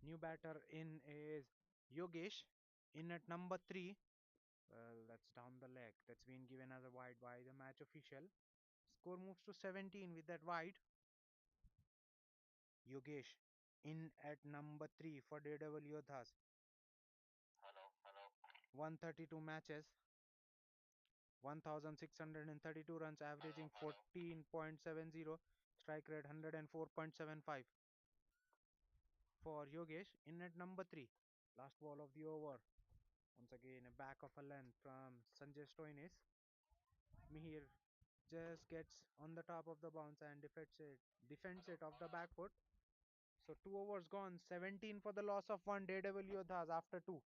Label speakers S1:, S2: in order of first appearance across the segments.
S1: New batter in is Yogesh. In at number 3. Well, that's down the leg. That's been given as a wide by the match official. Score moves to 17 with that wide. Yogesh in at number 3 for Daredevil Yodhas. 132 matches, 1632 runs, averaging 14.70, strike rate 104.75 for Yogesh in at number 3. Last ball of the over. Once again, a back of a length from Sanjay Stoinis. Mihir just gets on the top of the bounce and defends it off the back foot. So 2 overs gone, 17 for the loss of one. Daredevil Yodhas after two.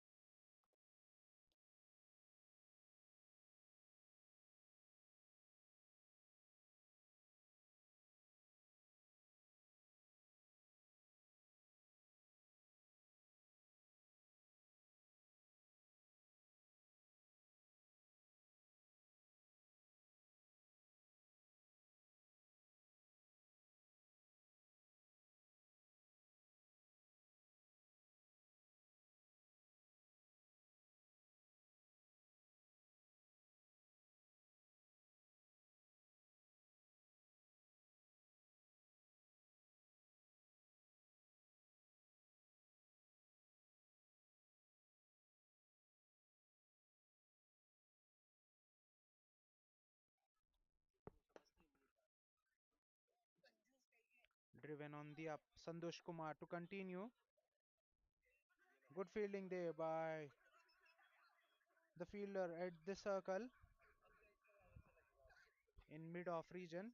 S1: Driven on the up, Santosh Kumar to continue. Good fielding there by the fielder at the circle in mid off region.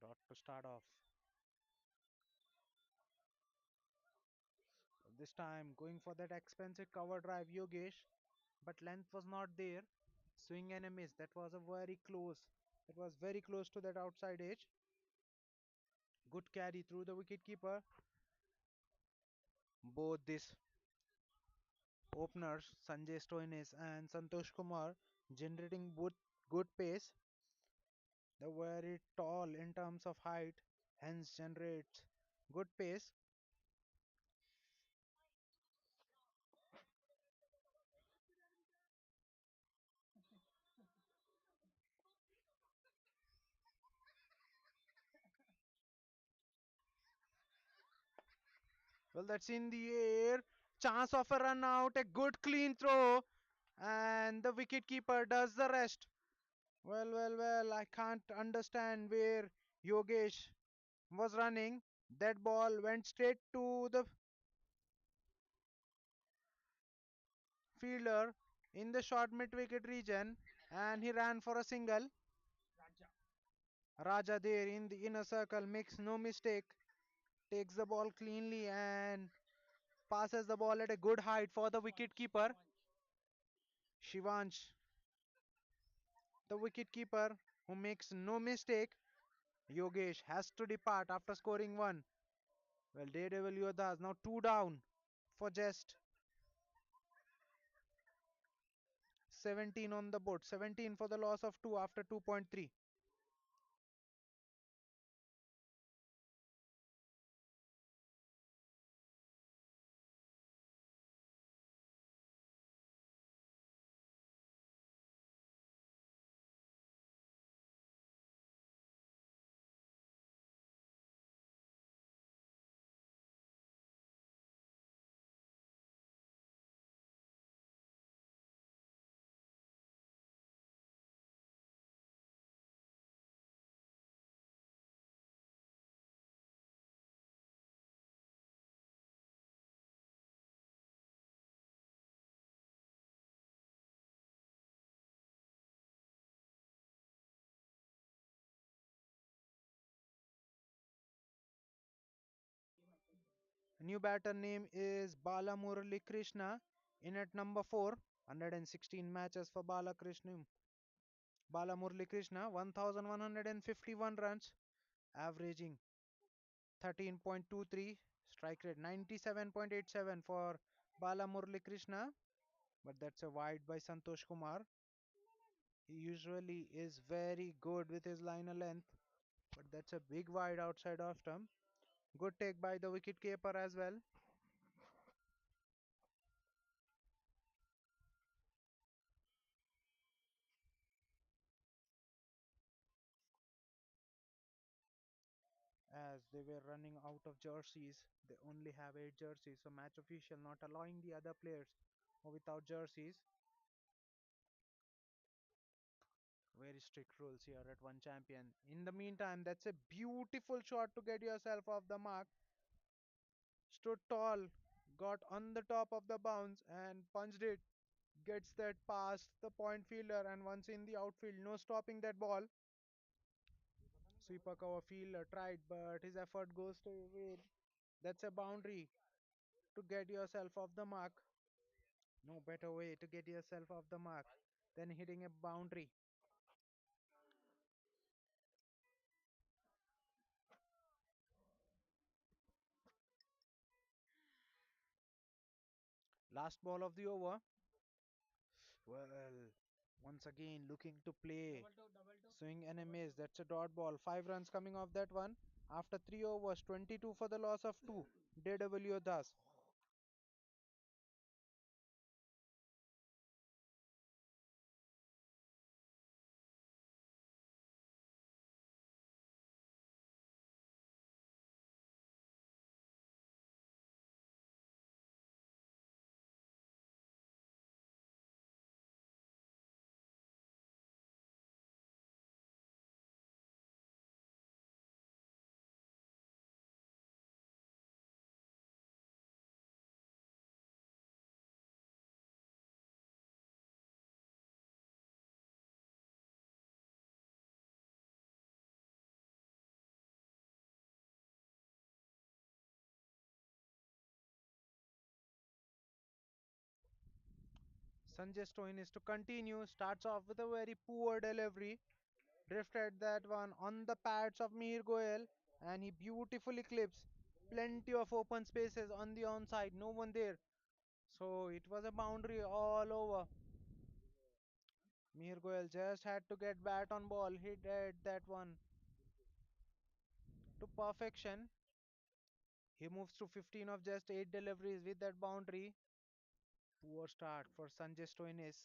S1: Dot to start off. This time going for that expensive cover drive, Yogesh, but length was not there. Swing and a miss. That was a very close. It was very close to that outside edge. Good carry through the wicket keeper. Both these openers, Sanjay Stoinis and Santosh Kumar, generating both good pace. They're very tall in terms of height, hence generates good pace. Well, that's in the air. Chance of a run out, a good clean throw, and the wicket keeper does the rest. Well, I can't understand where Yogesh was running. That ball went straight to the fielder in the short mid wicket region and he ran for a single. Raja there in the inner circle makes no mistake, takes the ball cleanly and passes the ball at a good height for the wicket keeper. Shivansh, the wicket keeper who makes no mistake. Yogesh has to depart after scoring one. Well, Daredevil Yodhas now two down for just 17 on the board. 17 for the loss of two after 2.3. New batter name is Bala Murali Krishna in at number 4. 116 matches for Bala Murali Krishna, 1151 runs, averaging 13.23, strike rate 97.87 for Bala Murali Krishna. but that's a wide by Santosh Kumar. He usually is very good with his liner length, but that's a big wide outside off stump. Good take by the wicket keeper as well. As they were running out of jerseys, they only have 8 jerseys, so match official not allowing the other players who without jerseys. Very strict rules here at one champion. In the meantime, that's a beautiful shot to get yourself off the mark. Stood tall, got on the top of the bounce and punched it. Gets that past the point fielder, and once in the outfield, no stopping that ball. Sweeper cover fielder tried, but his effort goes to waste. That's a boundary to get yourself off the mark. No better way to get yourself off the mark than hitting a boundary. Last ball of the over. Well, once again looking to play. Swing and a miss. That's a dot ball. 5 runs coming off that one. After 3 overs, 22 for the loss of 2. Daredevil Yodhas. Sanjay Stoin is to continue. Starts off with a very poor delivery. Drifted that one on the pads of Mihir Goel, and he beautifully clips. Plenty of open spaces on the onside. No one there. So it was a boundary all over. Mihir Goel just had to get bat on ball. He did that one to perfection. He moves to 15 of just 8 deliveries with that boundary. Poor start for Sanjay Stoinis.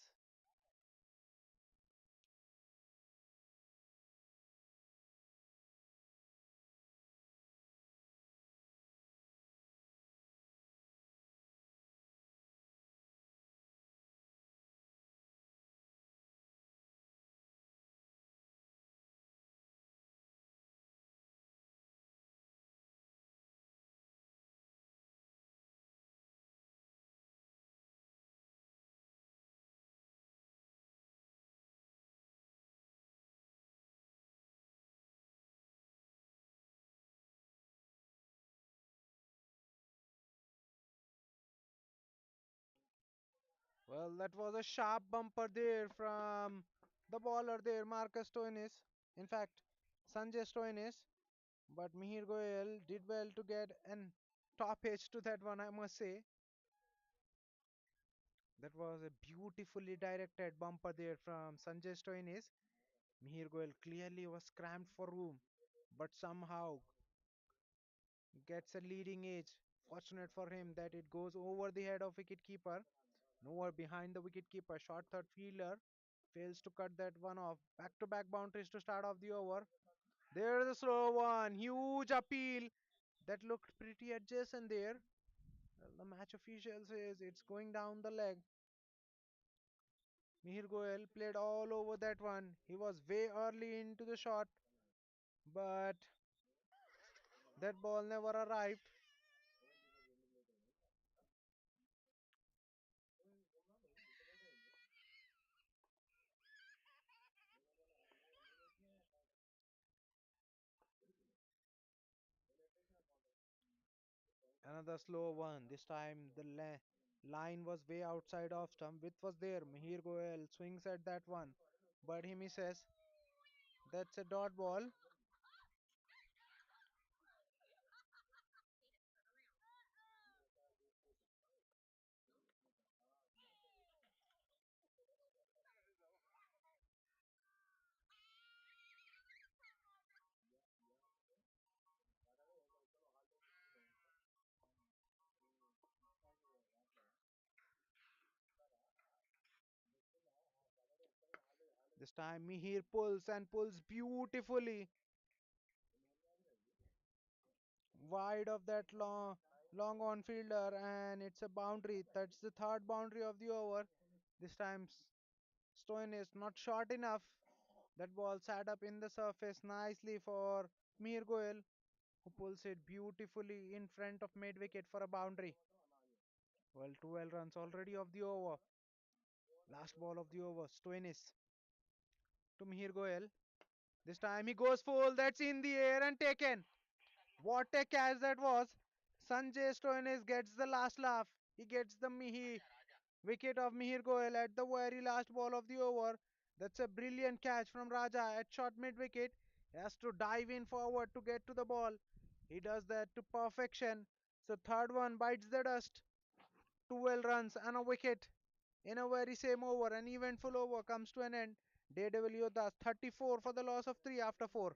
S1: Well, that was a sharp bumper there from the bowler there, Marcus Stoinis. In fact, Sanjay Stoinis. But Mihir Goyal did well to get an top edge to that one, I must say. That was a beautifully directed bumper there from Sanjay Stoinis. Mihir Goyal clearly was cramped for room, but somehow gets a leading edge. Fortunate for him that it goes over the head of wicketkeeper. Nowhere behind the wicketkeeper. Short third fielder fails to cut that one off. Back to back boundaries to start off the over. There's a slow one. Huge appeal. That looked pretty adjacent there. Well, the match official says it's going down the leg. Mihir Goel played all over that one. He was way early into the shot, but that ball never arrived. Another slow one. This time the line was way outside off stump. Width was there. Mihir Goel swings at that one, but he misses. That's a dot ball. This time Mihir pulls and pulls beautifully wide of that long on fielder, and it's a boundary. That's the third boundary of the over. This time Stone is not short enough. That ball sat up in the surface nicely for Mir Goel, who pulls it beautifully in front of mid wicket for a boundary. Well, 12 runs already of the over. Last ball of the over. Stoinis to Mihir Goel. This time he goes full. That's in the air and taken. What a catch that was. Sanjay Stoinis gets the last laugh. He gets the wicket of Mihir Goel at the very last ball of the over. That's a brilliant catch from Raja at short mid wicket. He has to dive in forward to get to the ball. He does that to perfection. So third one bites the dust. 12 runs and a wicket in a very same over. An eventful over comes to an end. Daredevil Yodhas 34 for the loss of 3 after 4.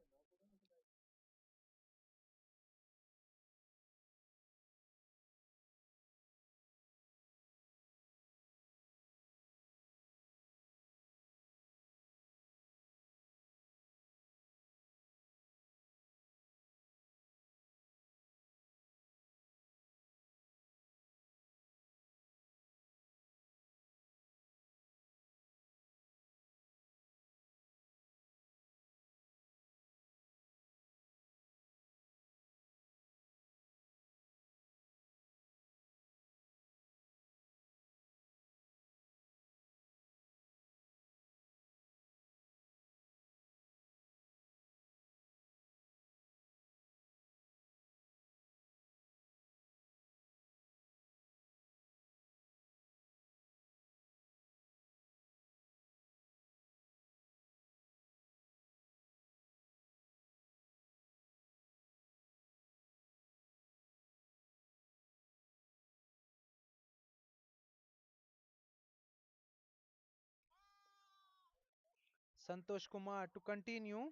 S1: Santosh Kumar to continue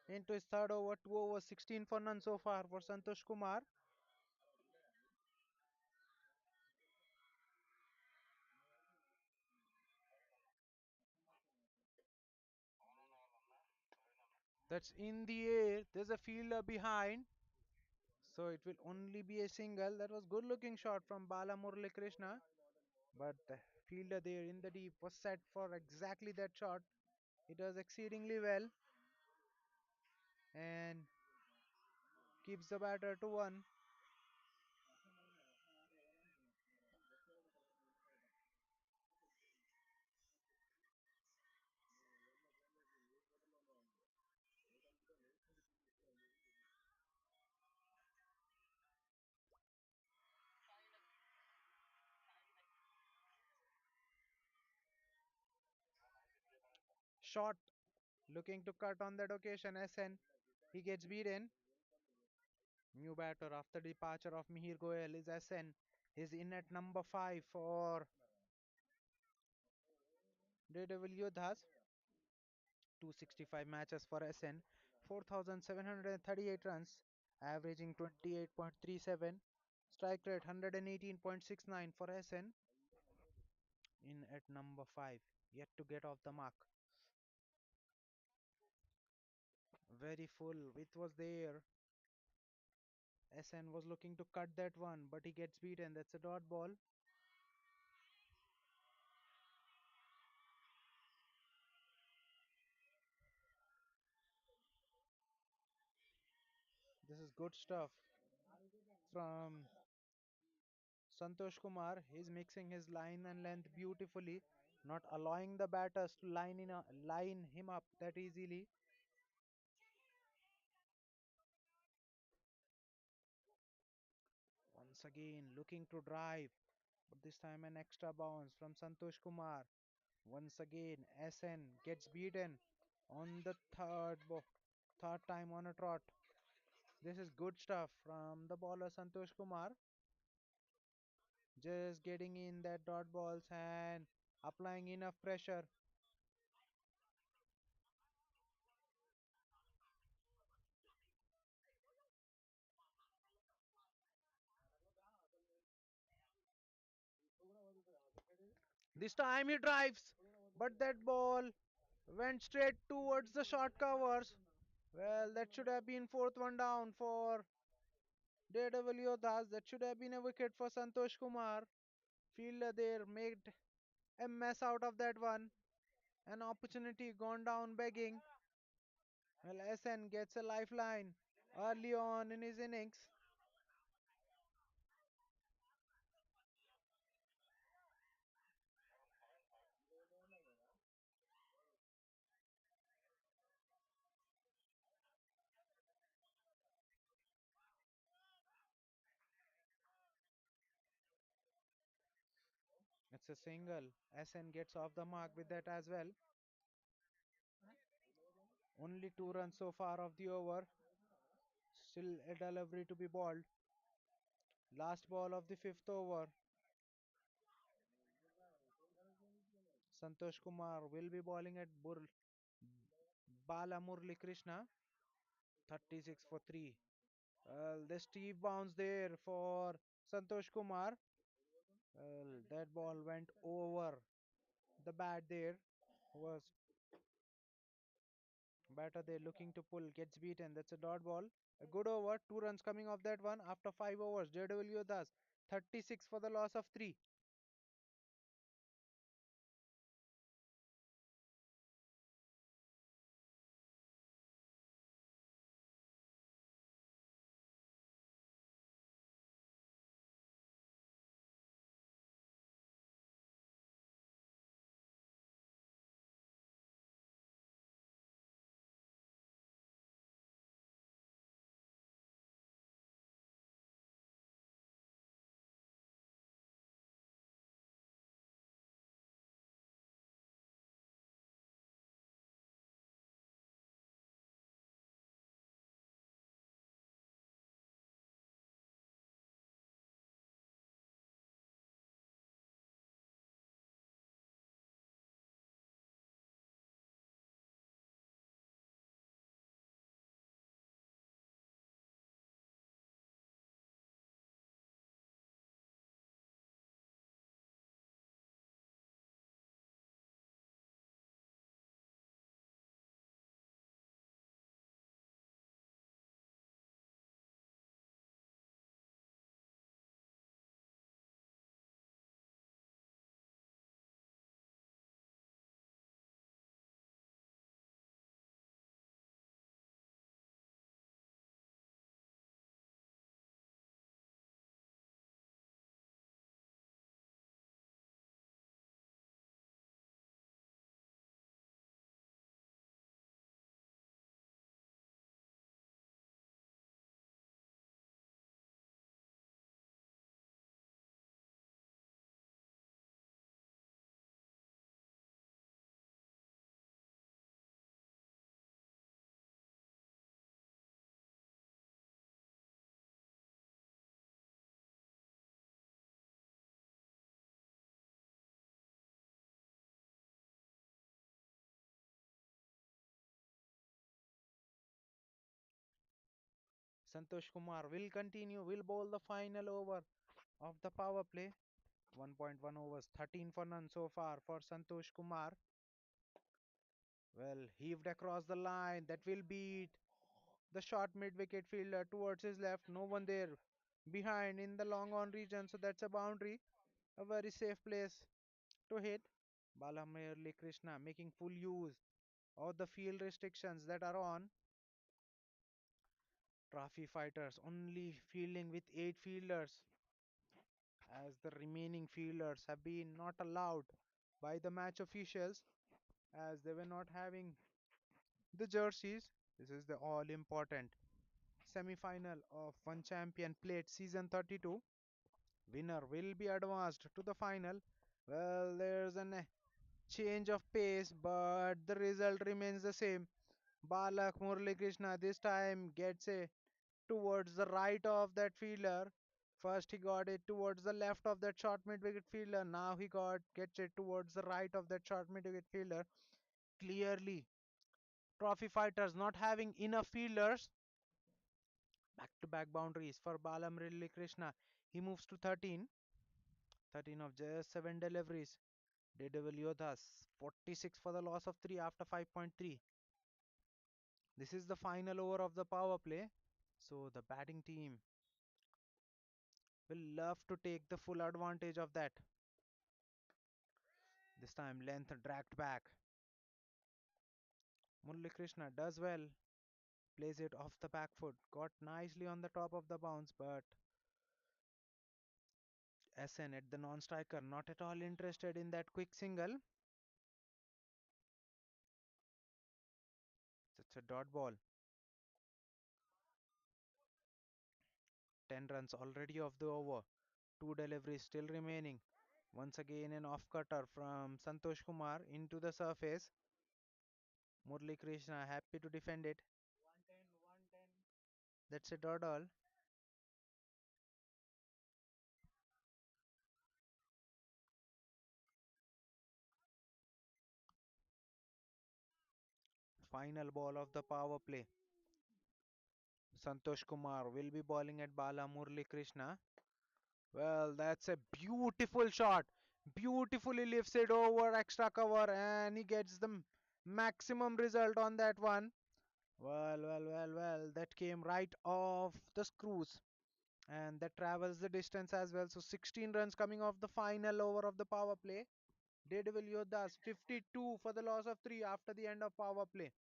S1: into his third over, 2 overs, 16 for none so far for Santosh Kumar. That's in the air. There's a fielder behind. So it will only be a single. That was good looking shot from Bala Murali Krishna. But the fielder there in the deep was set for exactly that shot. He does exceedingly well and keeps the batter to one. Shot looking to cut on that occasion. SN. He gets beaten. New batter after departure of Mihir Goel is SN. He's in at number 5 for Daredevil Yodhas. 265 matches for SN. 4,738 runs. Averaging 28.37. Strike rate 118.69 for SN. In at number 5. Yet to get off the mark. Very full. It was there. SN was looking to cut that one, but he gets beaten. That's a dot ball. This is good stuff from Santosh Kumar. He's mixing his line and length beautifully, not allowing the batters to line him up that easily. Once again, looking to drive, but this time an extra bounce from Santosh Kumar. Once again, SN gets beaten on the third time on a trot. This is good stuff from the bowler Santosh Kumar. Just getting in that dot balls and applying enough pressure. This time he drives, but that ball Went straight towards the short covers. Well, that should have been fourth one down for Daredevil Yodhas. That should have been a wicket for Santosh Kumar. Fielder there made a mess out of that one. An opportunity gone down begging. Well, SN gets a lifeline early on in his innings. It's a single. SN gets off the mark with that as well. Only 2 runs so far of the over. Still a delivery to be balled. Last ball of the fifth over. Santosh Kumar will be bowling at Bala Murli Krishna. 36 for 3. Well, the steep bounce there for Santosh Kumar. Well, that ball went over the bat there. Was batter there looking to pull, gets beaten. That's a dot ball. A good over. 2 runs coming off that one after 5 overs. Daredevil Yodhas 36 for the loss of 3. Santosh Kumar will continue, will bowl the final over of the power play. 1.1 overs, 13 for none so far for Santosh Kumar. Well, heaved across the line. That will beat the short mid wicket fielder towards his left. No one there behind in the long on region. So that's a boundary. A very safe place to hit. Balamirli Krishna making full use of the field restrictions that are on. Trophy fighters only fielding with 8 fielders, as the remaining fielders have been not allowed by the match officials, as they were not having the jerseys. This is the all important semi-final of One Champion Plate Season 32. Winner will be advanced to the final. Well, there's a change of pace, but the result remains the same. Balak Murali Krishna this time gets a towards the right of that fielder. First he got it towards the left of that short mid wicket fielder. Now he got gets it towards the right of that short mid wicket fielder. Clearly, trophy fighters not having enough fielders. Back to back boundaries for Balamrilli Krishna. He moves to 13. 13 of just 7 deliveries. Daredevil Yodhas 46 for the loss of 3 after 5.3. This is the final over of the power play. So the batting team will love to take the full advantage of that. This time length dragged back. Murali Krishna does well. Plays it off the back foot. Got nicely on the top of the bounce, but SN at the non-striker not at all interested in that quick single. It's a dot ball. 10 runs already of the over. Two deliveries still remaining. Once again an off cutter from Santosh Kumar into the surface. Murli Krishna happy to defend it. That's a dot all. Final ball of the power play. Santosh Kumar will be bowling at Bala Murli Krishna. Well, that's a beautiful shot. Beautifully lifts it over extra cover and he gets the maximum result on that one. Well, that came right off the screws and that travels the distance as well. So 16 runs coming off the final over of the power play. Daredevil Yodhas 52 for the loss of 3 after the end of power play.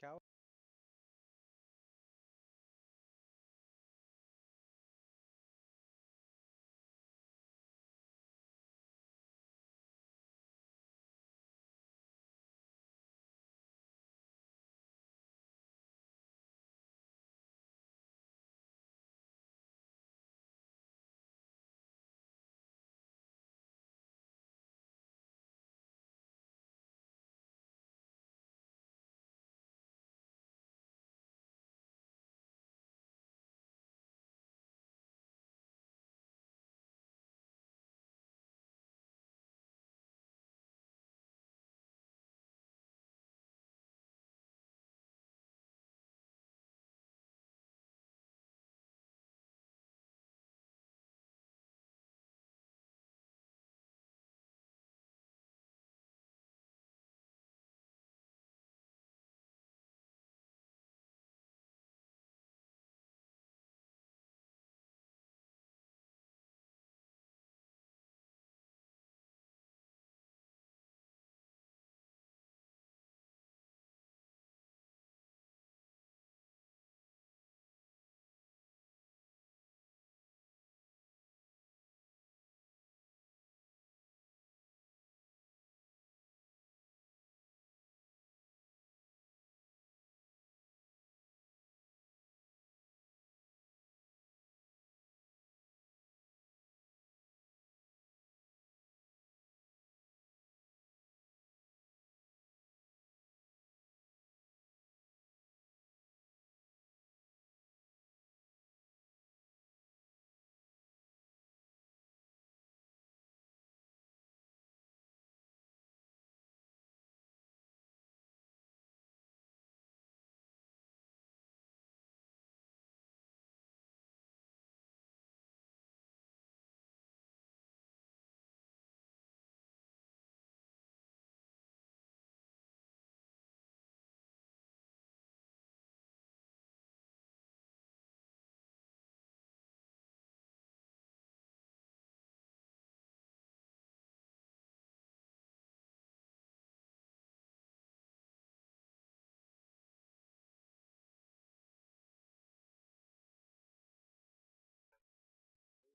S1: क्या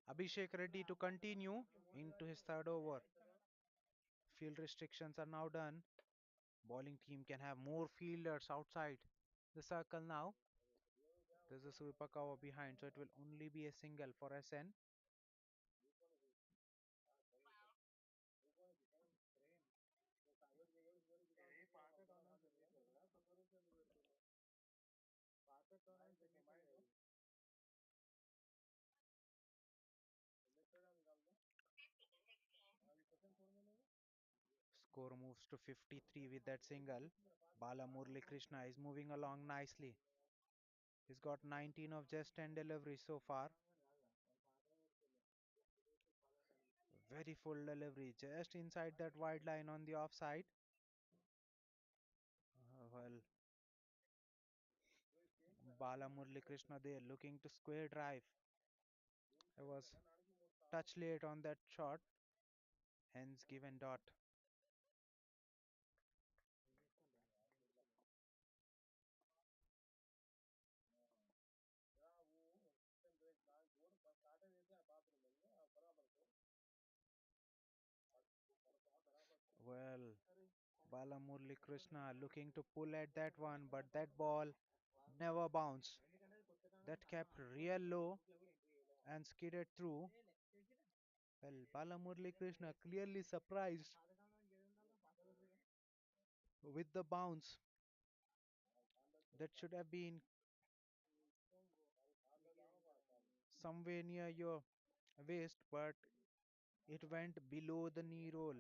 S1: Abhishek ready to continue into his third over. Field restrictions are now done. Bowling team can have more fielders outside the circle now. There's a sweeper cover behind, so it will only be a single for SN. Score moves to 53 with that single. Bala Murli Krishna is moving along nicely. He's got 19 of just 10 deliveries so far. Very full delivery, just inside that wide line on the offside. Well, Bala Murli Krishna there looking to square drive. I was touch late on that shot, hence given dot. Well, Bala Murli Krishna looking to pull at that one, but that ball never bounced. That kept real low and skidded through. Well, Bala Murli Krishna clearly surprised with the bounce. That should have been somewhere near your waist, but it went below the knee roll.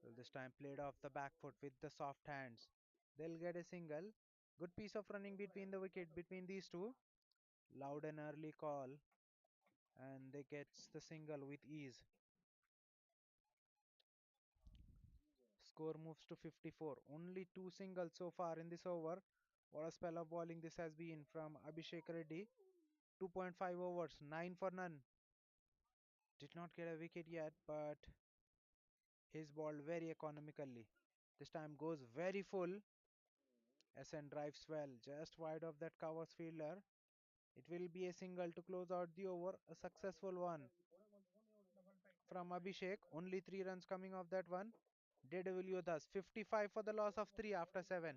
S1: Well, this time played off the back foot with the soft hands. They'll get a single. Good piece of running between the wicket between these two. Loud and early call, and they gets the single with ease. Score moves to 54. Only two singles so far in this over. What a spell of bowling this has been from Abhishek Reddy. 2.5 overs, 9 for none. Did not get a wicket yet, but he's bowled very economically. This time goes very full. SN drives well, just wide of that covers fielder. It will be a single to close out the over, a successful one from Abhishek. Only 3 runs coming off that one. Daredevil Yodhas 55 for the loss of 3 after 7.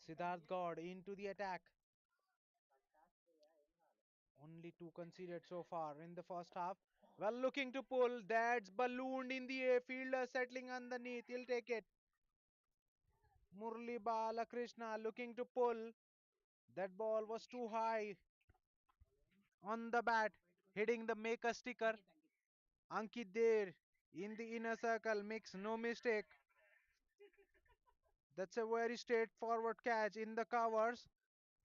S1: Siddharth God into the attack. Only two conceded so far in the first half. Well, looking to pull. That's ballooned in the air. Fielder settling underneath. He'll take it. Murli Balakrishna looking to pull. That ball was too high on the bat, hitting the maker sticker. Ankit there in the inner circle makes no mistake. That's a very straightforward catch in the covers.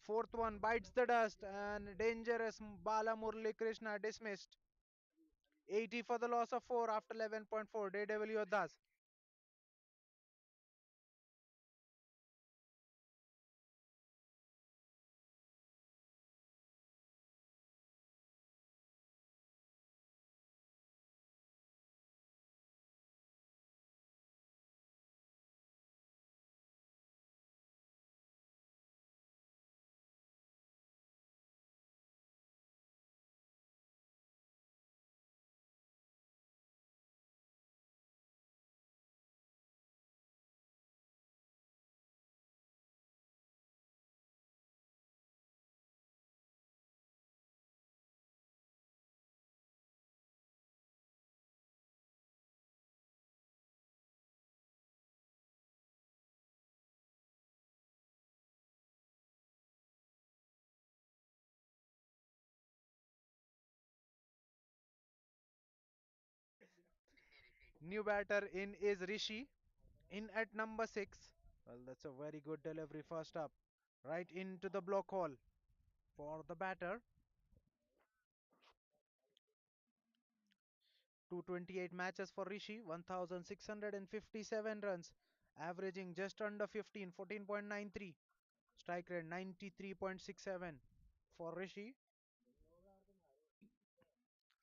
S1: Fourth one bites the dust and dangerous Bala Murli Krishna dismissed. 80 for the loss of 4 after 11.4. Daredevil Yodhas. New batter in is Rishi. In at number 6. Well, that's a very good delivery first up. Right into the block hole for the batter. 228 matches for Rishi, 1657 runs, averaging just under 15, 14.93. Strike rate 93.67 for Rishi.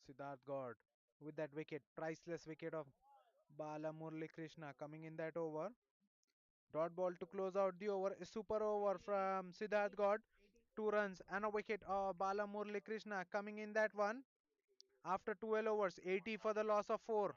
S1: Siddharth God with that wicket, priceless wicket of Bala Murli Krishna coming in that over. Dot ball to close out the over. A super over from Siddharth God. 2 runs and a wicket of Bala Murli Krishna coming in that one. After 12 overs, 80 for the loss of 4.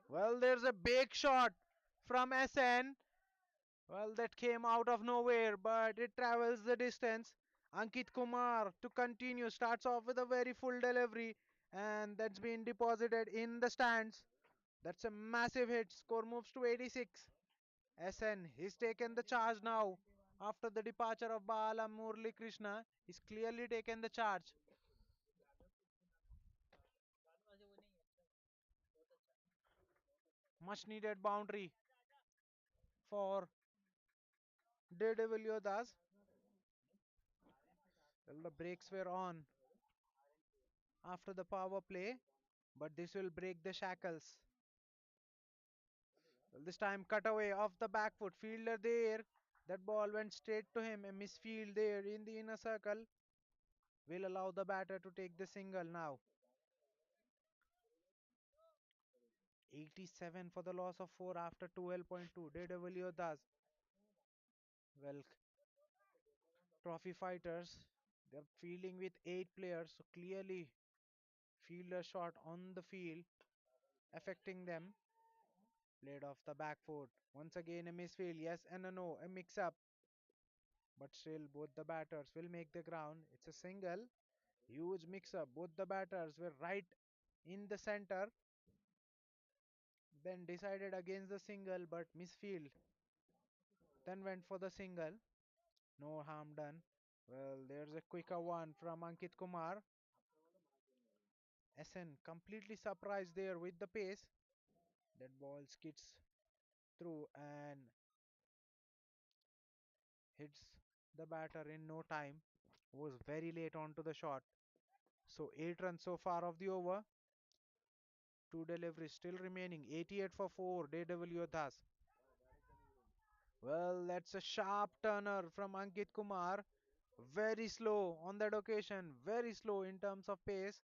S1: Well, there's a big shot from SN. Well, that came out of nowhere, but it travels the distance. Ankit Kumar to continue starts off with a very full delivery, and that's been deposited in the stands. That's a massive hit. Score moves to 86. SN, he's taken the charge now. After the departure of Bala Murli Krishna, he's clearly taken the charge. Much needed boundary for Daredevil Yodhas. Well, the brakes were on after the power play, but this will break the shackles. Well, this time cut away off the back foot. Fielder there. That ball went straight to him. A misfield there in the inner circle will allow the batter to take the single now. 87 for the loss of 4 after 12.2. Daredevil Yodhas. Well, trophy fighters. They're fielding with 8 players. So clearly, fielder shot on the field affecting them. Played off the back foot. Once again, a misfield. Yes and a no. A mix up. But still, both the batters will make the ground. It's a single. Huge mix up. Both the batters were right in the center. Then decided against the single, but misfield. Then went for the single. No harm done. Well, there's a quicker one from Ankit Kumar. SN completely surprised there with the pace. That ball skids through and hits the batter in no time. Was very late onto the shot. So 8 runs so far of the over. 2 deliveries still remaining. 88 for 4. Daredevil Yodhas. Well, that's a sharp turner from Ankit Kumar. Very slow on that occasion. Very slow in terms of pace.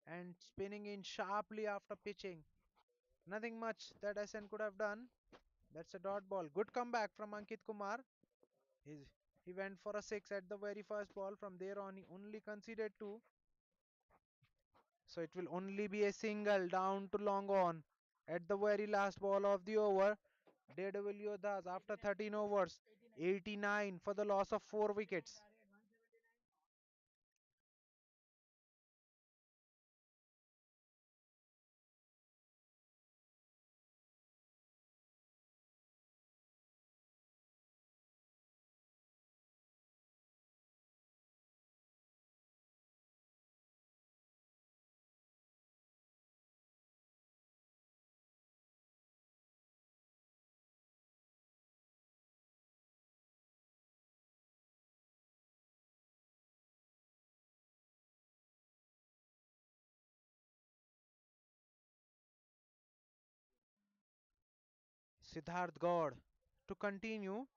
S1: and spinning in sharply after pitching. Nothing much that SN could have done. That's a dot ball. Good comeback from Ankit Kumar. He's, he went for a six at the very first ball. From there on, he only conceded two. So it will only be a single down to long on at the very last ball of the over. Daredevil Yodhas after 13 overs, 89 for the loss of 4 wickets. Siddharth God to continue.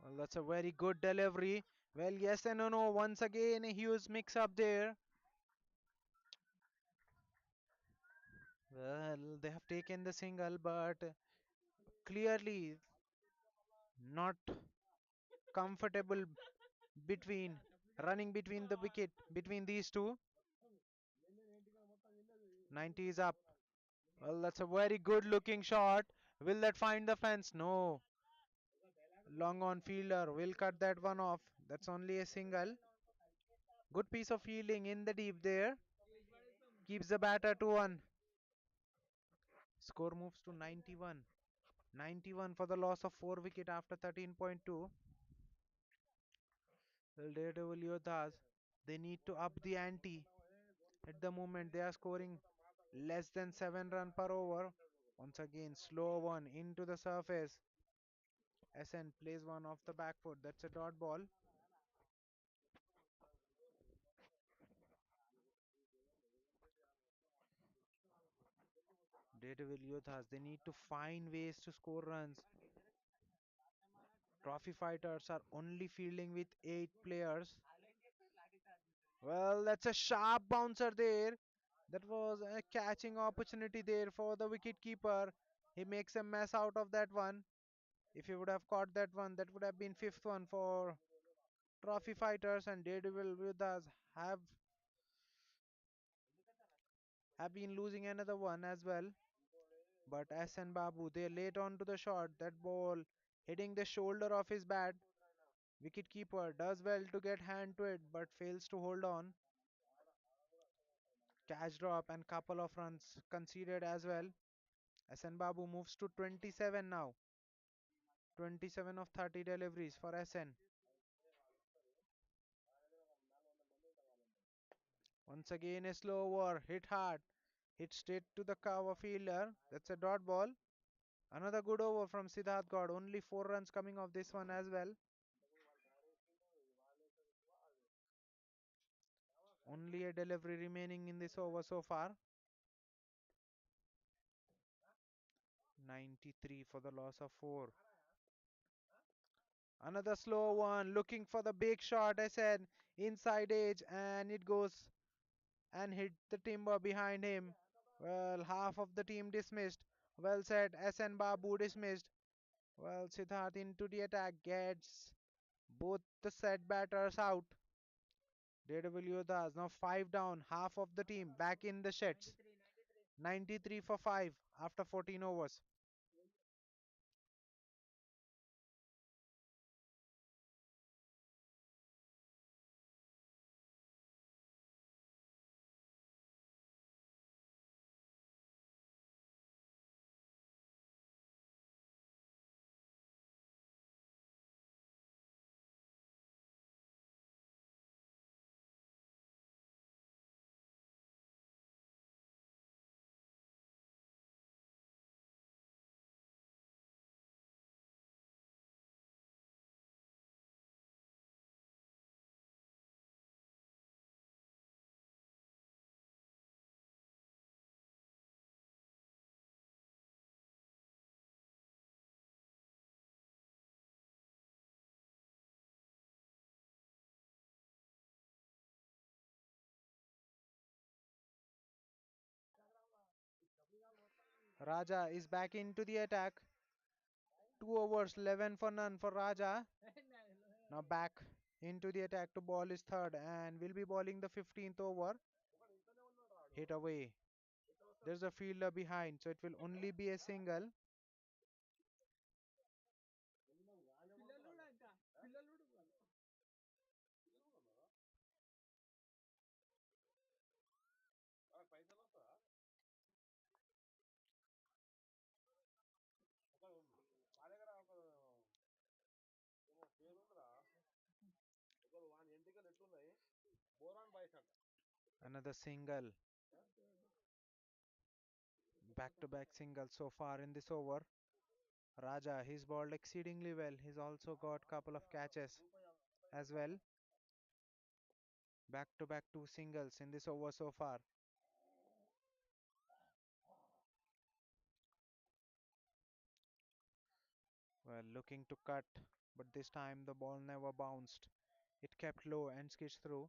S1: Well, that's a very good delivery. Well, yes and no. Once again, a huge mix up there. Well, they have taken the single, but clearly not comfortable between running between the wicket between these two. 90 is up. Well, that's a very good looking shot. Will that find the fence? No. Long on fielder will cut that one off. That's only a single. Good piece of fielding in the deep there. Keeps the batter to one. Score moves to 91. 91 for the loss of 4 wicket after 13.2. Well, Daredevil Yodhas, they need to up the ante. At the moment, they are scoring less than 7 run per over. Once again, slow one into the surface. SN plays one off the back foot. That's a dot ball. Daredevil Yodhas, they need to find ways to score runs. Trophy fighters are only fielding with 8 players. Well, that's a sharp bouncer there. That was a catching opportunity there for the wicket keeper. He makes a mess out of that one. If he would have caught that one, that would have been fifth one for trophy fighters, and Daredevil with us have been losing another one as well. But SN Babu, they late on to the shot. That ball hitting the shoulder of his bat. Wicket keeper does well to get hand to it, but fails to hold on. Catch drop and couple of runs conceded as well. SN Babu moves to 27 now. 27 of 30 deliveries for SN. Once again a slow over, hit hard, hit straight to the cover fielder. That's a dot ball. Another good over from Siddharth God. Only 4 runs coming off this one as well. Only a delivery remaining in this over so far. 93 for the loss of 4. Another slow one, looking for the big shot. I said inside edge, and it goes and hit the timber behind him. Well, half of the team dismissed. Well said, SN Babu dismissed. Well, Siddharth into the attack gets both the set batters out. Daredevil Yodhas now 5 down, half of the team back in the sheds. 93 for 5 after 14 overs. Raja is back into the attack. 2 overs, 11 for none for Raja. Now back into the attack to ball his third and will be bowling the 15th over. Hit away. There's a fielder behind, so it will only be a single. Another single. Back to back singles so far in this over. Raja, he's bowled exceedingly well. He's also got couple of catches as well. Back to back two singles in this over so far. Well, looking to cut, but this time the ball never bounced. It kept low and skitched through.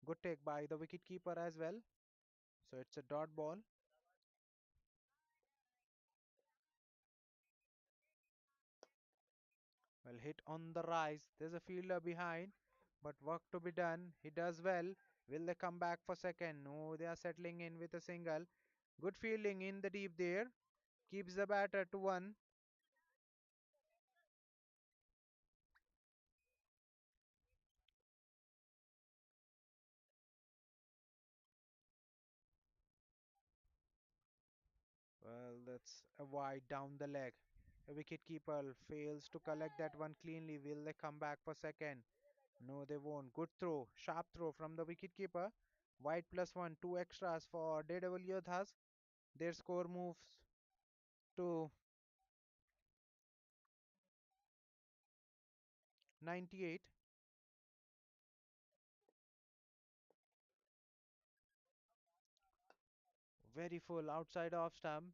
S1: Good take by the wicketkeeper as well. So it's a dot ball. Well, hit on the rise. There's a fielder behind, but work to be done. He does well. Will they come back for second? No, they are settling in with a single. Good fielding in the deep there. Keeps the batter to one. Well, that's a wide down the leg. A wicketkeeper fails to collect that one cleanly. Will they come back for second? No, they won't. Good throw. Sharp throw from the wicketkeeper. Wide plus one. Two extras for Daredevil Yodhas. Their score moves to 98. Very full outside off stump.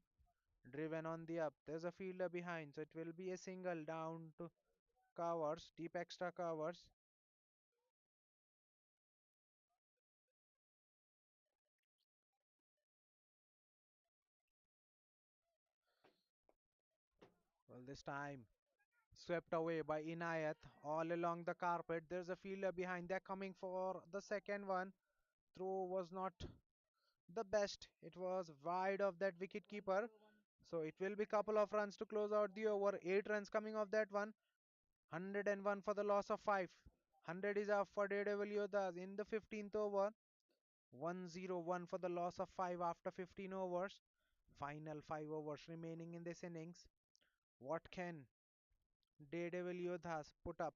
S1: Driven on the up. There's a fielder behind, so it will be a single down to covers. Deep extra covers. Well, this time swept away by Inayat all along the carpet. There's a fielder behind. They're coming for the second one. Throw was not the best. It was wide of that wicket keeper. So it will be couple of runs to close out the over. 8 runs coming off that one. 101 for the loss of 5. 100 is up for Daredevil Yodhas in the 15th over. 101 for the loss of 5 after 15 overs. Final 5 overs remaining in this innings. What can Daredevil Yodhas put up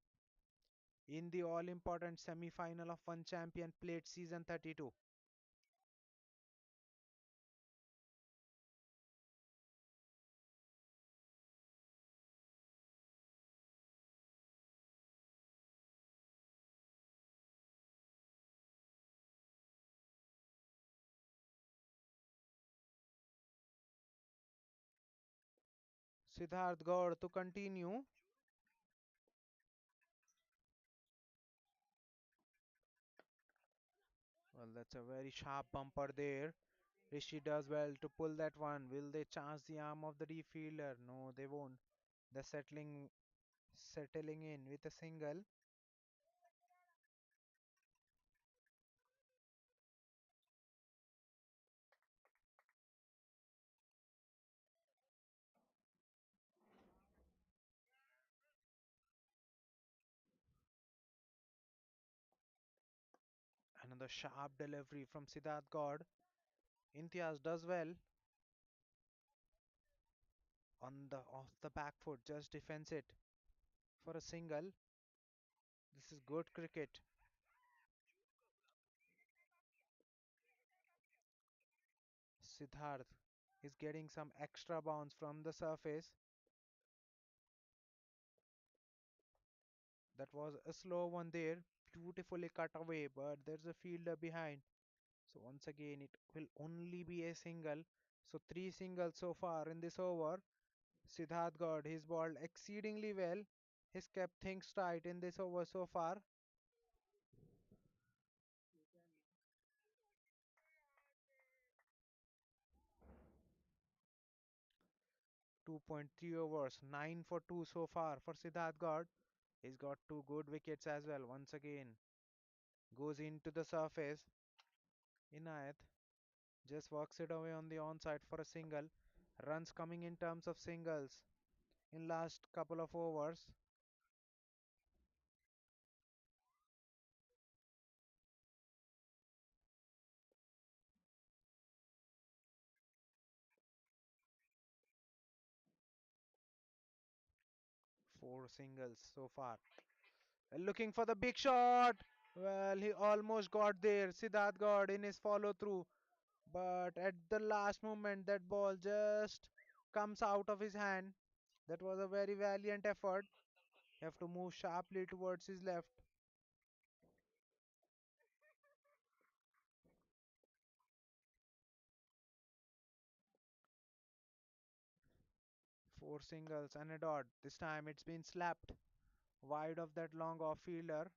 S1: in the all important semi final of One Champion Plate Season 32? Siddharth Gaur to continue. Well, that's a very sharp bumper there. Rishi does well to pull that one. Will they charge the arm of the deep fielder? No, they won't. They're settling in with a single. Another sharp delivery from Siddharth God. Imtiaz does well on the off the back foot, just defends it for a single. This is good cricket. Siddharth is getting some extra bounce from the surface. That was a slow one there, beautifully cut away, but there's a fielder behind. So once again, it will only be a single. So three singles so far in this over. Siddharth got his ball exceedingly well. He's kept things tight in this over so far. 2.3 overs, 9 for 2 so far for Siddharth God. He's got two good wickets as well. Once again, goes into the surface. Inayat just works it away on the onside for a single. Runs coming in terms of singles in last couple of overs. Four singles so far. Looking for the big shot. Well, he almost got there. Siddharth got in his follow through. But at the last moment, that ball just comes out of his hand. That was a very valiant effort. You have to move sharply towards his left. Four singles and a dot. This time it's been slapped wide of that long off fielder.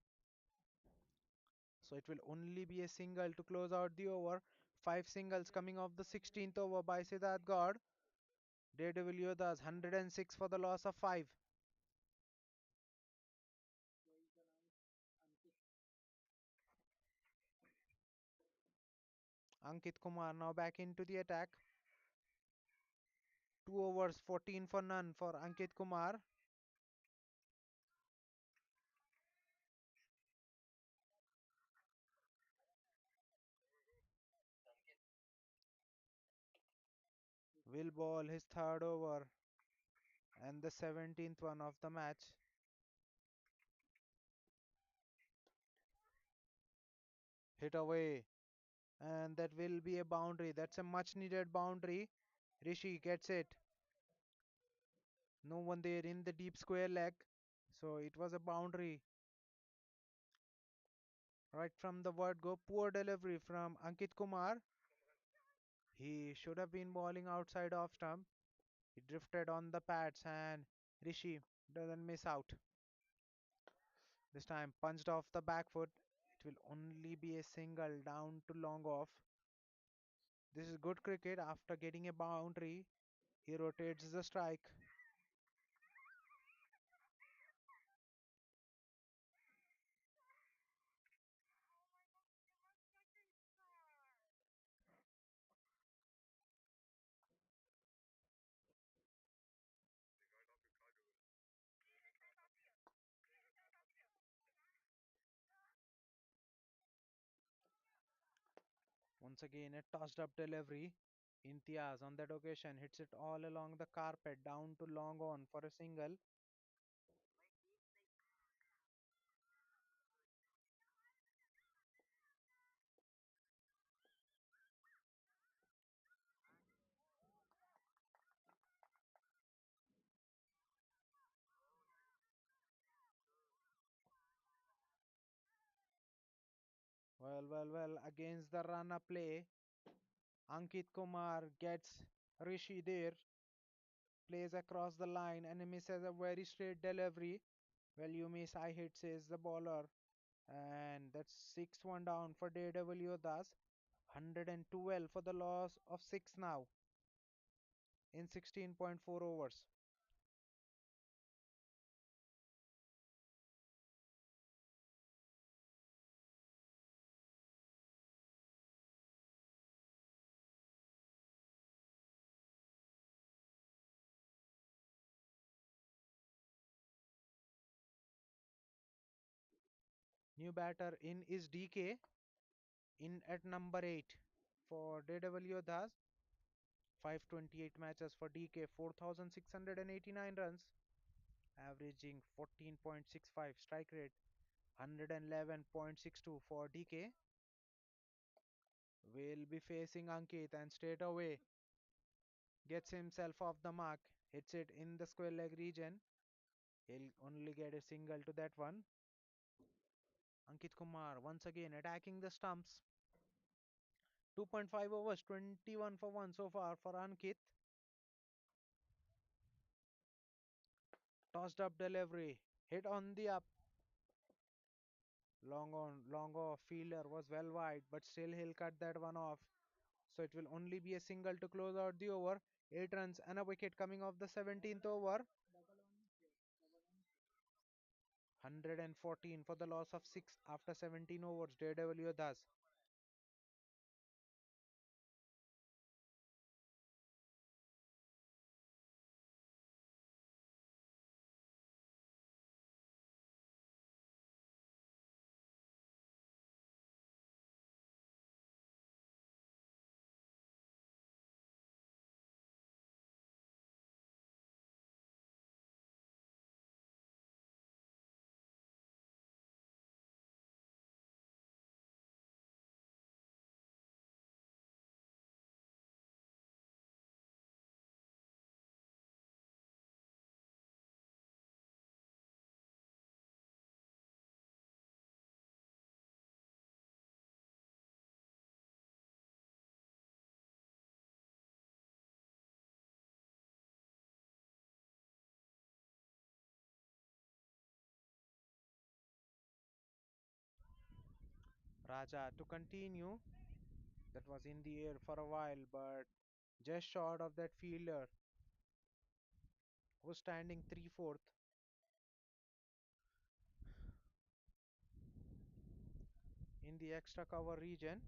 S1: So it will only be a single to close out the over. Five singles coming off the 16th over by Siddharth God. Daredevil Yodhas 106 for the loss of 5. Ankit Kumar now back into the attack. 2 overs, 14 for none for Ankit Kumar. Will ball his third over and the 17th one of the match. Hit away, and that will be a boundary. That's a much needed boundary. Rishi gets it. No one there in the deep square leg. So it was a boundary right from the word go. Poor delivery from Ankit Kumar. He should have been bowling outside off stump. He drifted on the pads and Rishi doesn't miss out. This time punched off the back foot. It will only be a single down to long off. This is good cricket. After getting a boundary, he rotates the strike. Once again, a tossed up delivery. Imtiaz on that occasion hits it all along the carpet down to long on for a single. Well, against the runner play, Ankit Kumar gets Rishi there, plays across the line and misses a very straight delivery. Well, you miss, I hit, says the bowler. And that's 6-1 down for Daredevil Yodhas. 112 for the loss of 6 now in 16.4 overs. New batter in is DK in at number 8 for Daredevil Yodhas. 528 matches for DK, 4,689 runs, averaging 14.65 strike rate, 111.62 for DK. Will be facing Ankit and straight away gets himself off the mark, hits it in the square leg region. He'll only get a single to that one. Ankit Kumar once again attacking the stumps. 2.5 overs, 21 for 1 so far for Ankit. Tossed up delivery, hit on the up. Long on, long off. Fielder was well wide, but still he'll cut that one off. So it will only be a single to close out the over. 8 runs and a wicket coming off the 17th over. 114 for the loss of 6 after 17 overs. Daredevil Yodhas. Raja to continue. That was in the air for a while, but just short of that fielder who's standing 3/4 in the extra cover region.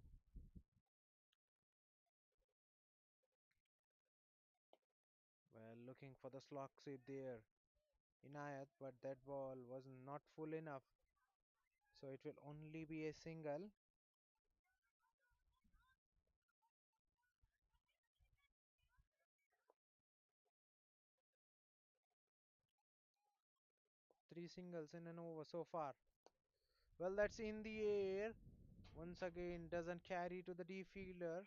S1: Well, looking for the slog sweep there. Inayat, but that ball was not full enough, so it will only be a single. Three singles in an over so far. Well, that's in the air. Once again, doesn't carry to the deep fielder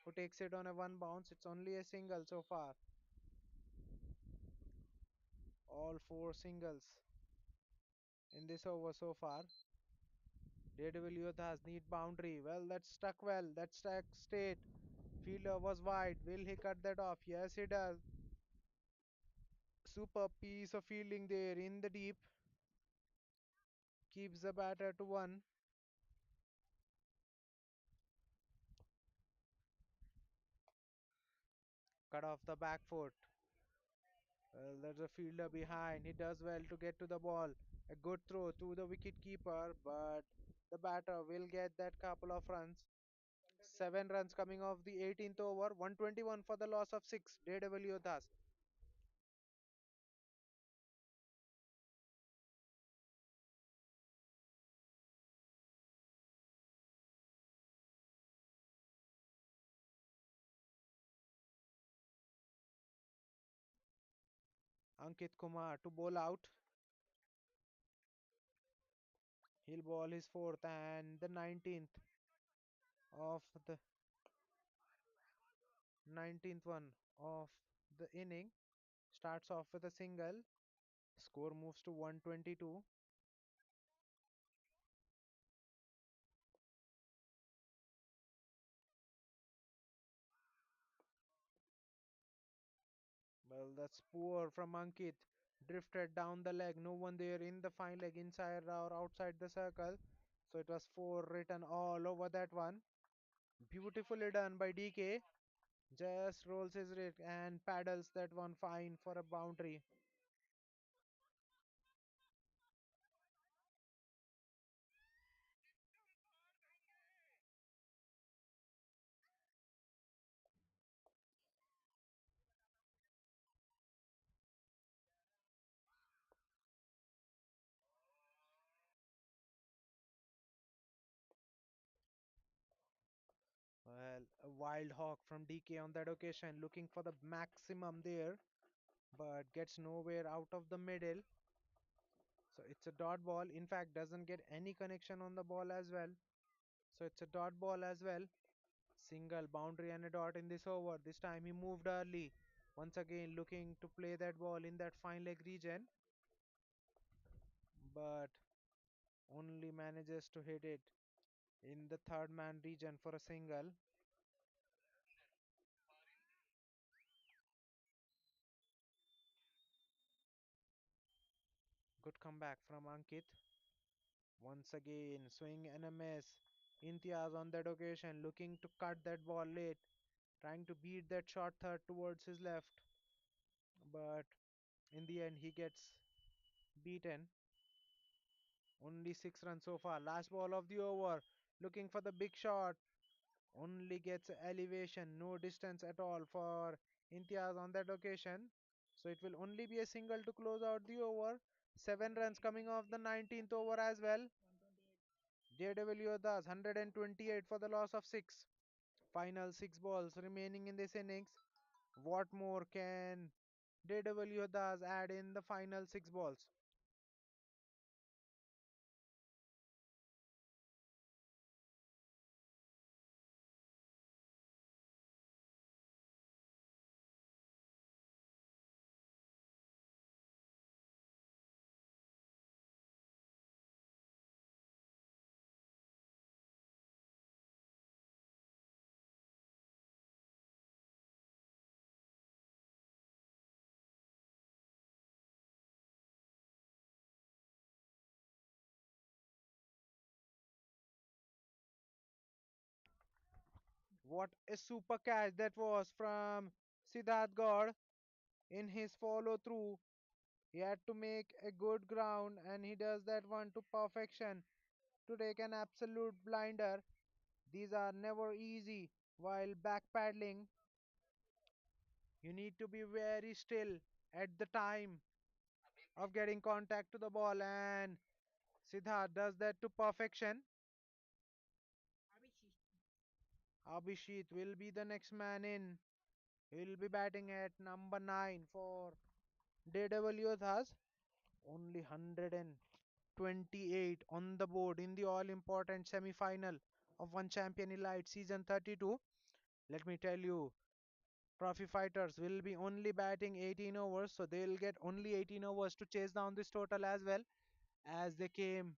S1: who takes it on a one bounce. It's only a single so far. All four singles in this over so far. Daredevil Yodhas need boundary. Well, that's stuck well. That's stuck straight. Fielder was wide. Will he cut that off? Yes, he does. Super piece of fielding there in the deep. Keeps the batter to one. Cut off the back foot. Well, there's a fielder behind. He does well to get to the ball. A good throw to the wicket keeper, but the batter will get that couple of runs. 7 runs coming off the 18th over. 121 for the loss of 6. Daredevil Yodhas. Ankit Kumar to bowl out. He'll ball his fourth and the of the 19th one of the inning. Starts off with a single. Score moves to 122. Well, that's poor from Ankit. Drifted down the leg. No one there in the fine leg inside or outside the circle. So it was 4 written all over that one. Beautifully done by DK. Just rolls his rig and paddles that one fine for a boundary. Well, a wild hawk from DK on that occasion, looking for the maximum there, but gets nowhere out of the middle. So it's a dot ball. In fact, doesn't get any connection on the ball as well. So it's a dot ball as well. Single boundary and a dot in this over. This time he moved early. Once again looking to play that ball in that fine leg region, but only manages to hit it in the third man region for a single. Good comeback from Ankit. Once again swing and a miss. Imtiaz on that occasion looking to cut that ball late. trying to beat that short third towards his left, but in the end he gets beaten. Only 6 runs so far. Last ball of the over. Looking for the big shot. Only gets elevation, no distance at all for Imtiaz on that occasion. So it will only be a single to close out the over. 7 runs coming off the 19th over as well. Daredevil Yodhas 128 for the loss of 6. Final 6 balls remaining in this innings. What more can Daredevil Yodhas add in the final 6 balls? What a super catch that was from Siddharth Gaur in his follow through. He had to make a good ground and he does that one to perfection to take an absolute blinder. These are never easy. While backpedaling, you need to be very still at the time of getting contact to the ball, and Siddharth does that to perfection. Abhishek will be the next man in. He'll be batting at number 9 for Daredevil Yodhas. Only 128 on the board in the all important semi final of One Champion Elite Season 32. Let me tell you, trophy fighters will be only batting 18 overs, so they'll get only 18 overs to chase down this total as well. As they came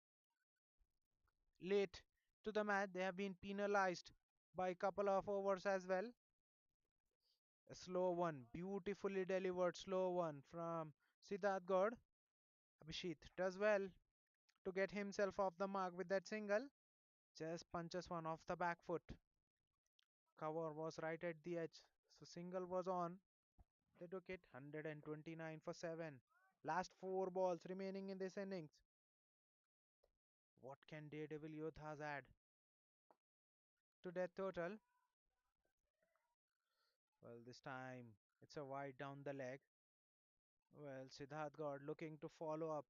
S1: late to the match, they have been penalized by a couple of overs as well. A slow one, beautifully delivered slow one from Siddharth Gaur. Abhishek does well to get himself off the mark with that single. Just punches one off the back foot. Cover was right at the edge, so single was on. They took it 129 for 7. Last 4 balls remaining in this innings. What can Daredevil Yodhas add to that total? Well, this time it's a wide down the leg. Well, Siddharth Gaur looking to follow up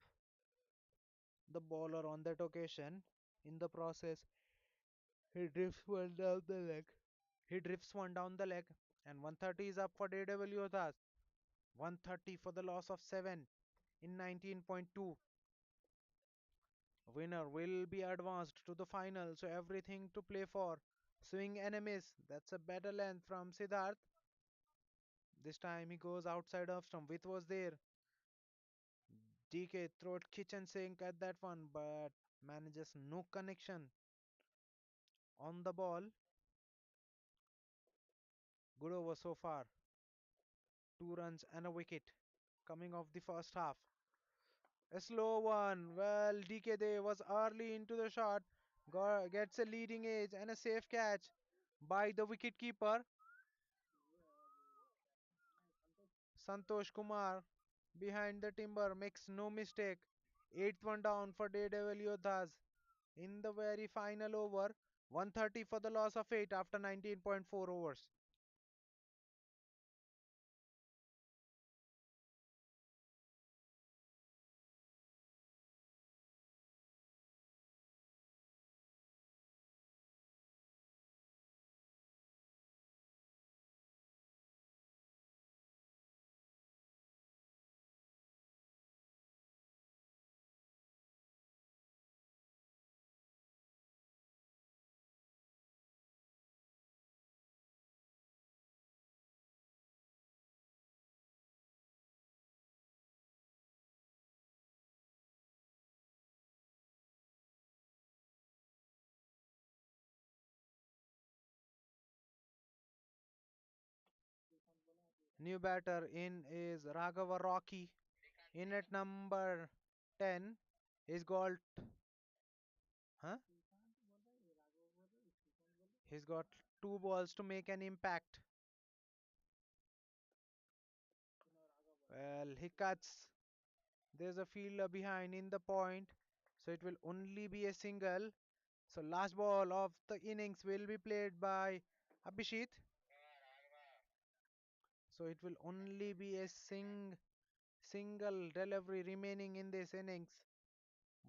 S1: the bowler on that occasion. In the process, he drifts one down the leg. He drifts one down the leg, and 130 is up for Daredevil Yodhas. 130 for the loss of 7 in 19.2. Winner will be advanced to the final, so everything to play for. Swing enemies. That's a better length from Siddharth. This time he goes outside of stump. With was there. DK throat kitchen sink at that one, but manages no connection on the ball. Good over so far. 2 runs and a wicket coming off the first half. A slow one. Well, DK was early into the shot. Gets a leading edge and a safe catch by the wicketkeeper Santosh Kumar. Behind the timber makes no mistake. Eighth one down for Daredevil Yodhas in the very final over. 130 for the loss of 8 after 19.4 overs. New batter in is Raghava Rocky. In at number 10, he's got huh? He's got 2 balls to make an impact. Well, he cuts. There's a fielder behind in the point, so it will only be a single. So last ball of the innings will be played by Abhishek. So it will only be a single delivery remaining in this innings.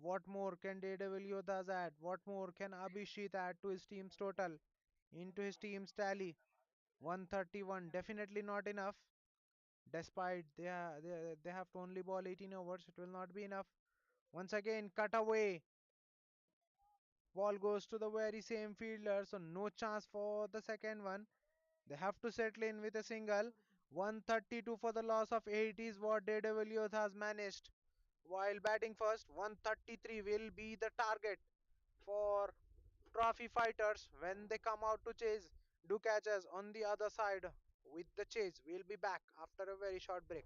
S1: What more can Daredevil Yodhas add? What more can Abhishek add to his team's total? Into his team's tally? 131. Definitely not enough. Despite they have to only ball 18 overs, it will not be enough. Once again, cut away. Ball goes to the very same fielder, so no chance for the second one. They have to settle in with a single. 132 for the loss of 8 is what Daredevil Youth has managed. While batting first, 133 will be the target for trophy fighters when they come out to chase. Do catch us on the other side with the chase. We'll be back after a very short break.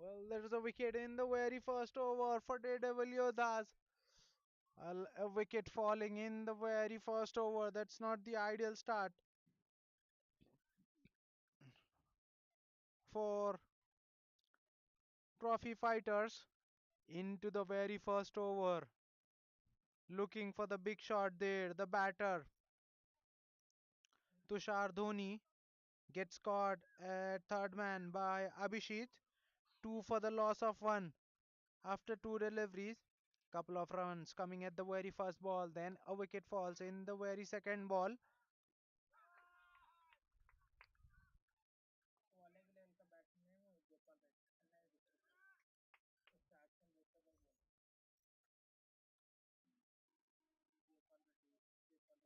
S1: Well, there's a wicket in the very first over for Daredevil Yodhas. A wicket falling in the very first over. That's not the ideal start for trophy fighters. Into the very first over. Looking for the big shot there. The batter, Tushar Dhoni, gets caught at third man by Abhishek. Two for the loss of one. After two deliveries, couple of runs coming at the very first ball, then a wicket falls in the very second ball.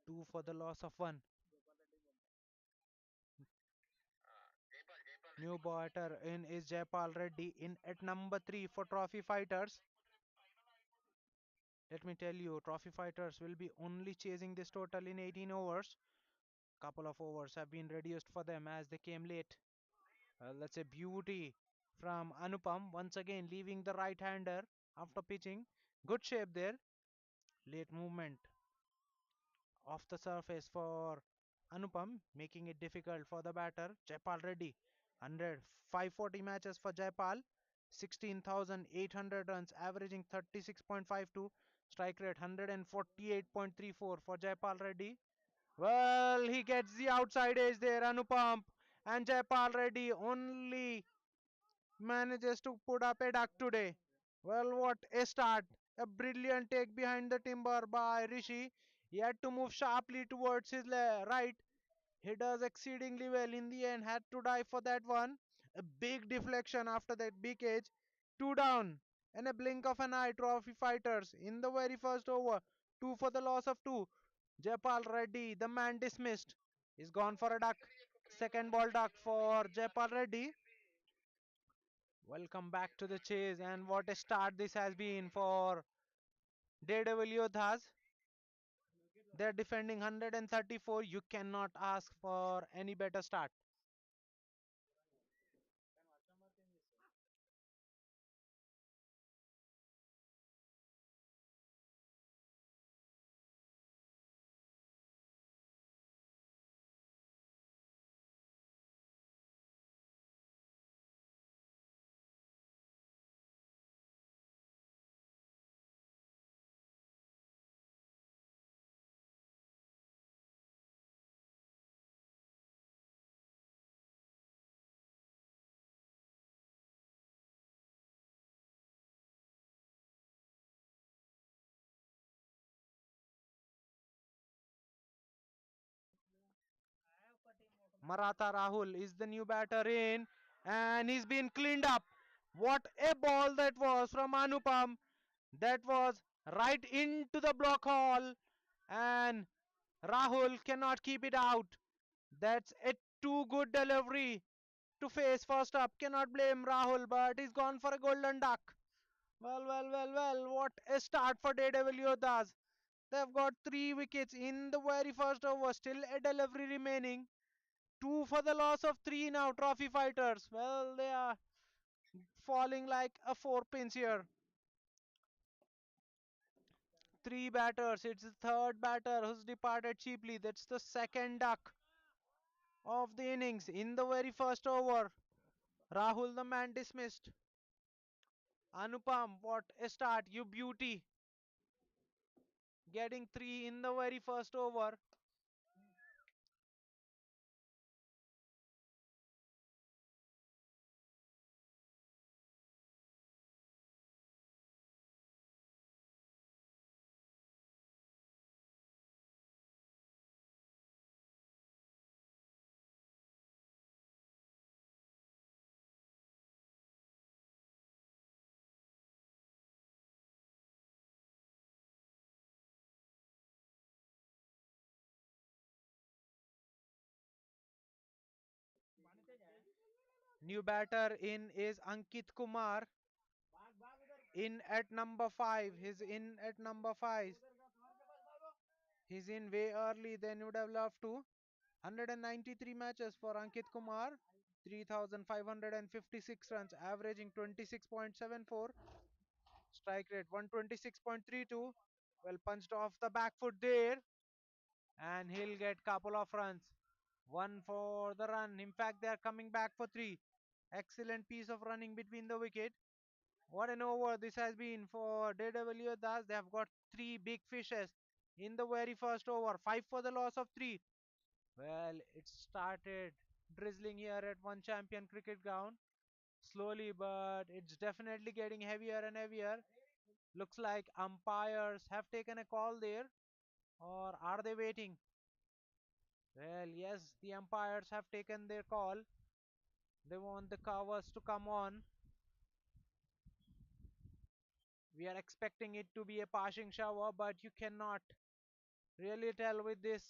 S1: Two for the loss of one. New batter in is Jaipal Reddy in at number three for trophy fighters. Let me tell you, trophy fighters will be only chasing this total in 18 overs. Couple of overs have been reduced for them as they came late. That's a beauty from Anupam once again leaving the right hander after pitching. Good shape there. Late movement off the surface for Anupam, making it difficult for the batter. Jaipal Reddy, 540 matches for Jaipal, 16,800 runs, averaging 36.52, strike rate 148.34 for Jaipal Reddy. Well, he gets the outside edge there, Anupam, and Jaipal Reddy only manages to put up a duck today. Well, what a start! A brilliant take behind the timber by Rishi. He had to move sharply towards his right. He does exceedingly well in the end, had to die for that one. A big deflection after that big edge. Two down. And a blink of an eye, trophy fighters in the very first over. Two for the loss of two. Jaipal Reddy, the man dismissed, is gone for a duck. Second ball duck for Jaipal Reddy. Welcome back to the chase, and what a start this has been for Daredevil Yodhas. They're defending 134. You cannot ask for any better start. Maratha Rahul is the new batter in, and he's been cleaned up. What a ball that was from Anupam! That was right into the block hole, and Rahul cannot keep it out. That's a too good delivery to face first up. Cannot blame Rahul, but he's gone for a golden duck. Well, what a start for Daredevil Yodhas. They've got three wickets in the very first over, still a delivery remaining. Two for the loss of three now, trophy fighters. Well, they are falling like a four pins here. Three batters. It's the third batter who's departed cheaply. That's the second duck of the innings in the very first over. Rahul, the man dismissed. Anupam, what a start. You beauty. Getting three in the very first over. New batter in is Ankit Kumar. In at number five. He's in at number five. He's in way early than you would have loved to. 193 matches for Ankit Kumar. 3,556 runs, averaging 26.74. Strike rate 126.32. Well punched off the back foot there, and he'll get couple of runs. One for the run. In fact, they are coming back for three. Excellent piece of running between the wicket. What an over this has been for Daredevil Yodhas. They have got three big fishes in the very first over. Five for the loss of three. Well, it started drizzling here at One Champion Cricket Ground. Slowly, but it's definitely getting heavier and heavier. Looks like umpires have taken a call there, or are they waiting? Well, yes, the umpires have taken their call. They want the covers to come on. We are expecting it to be a passing shower, but you cannot really tell with this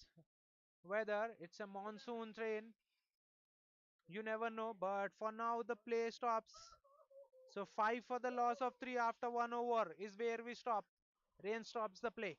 S1: weather. It's a monsoon train. You never know, but for now the play stops. So five for the loss of three after one over is where we stop. Rain stops the play.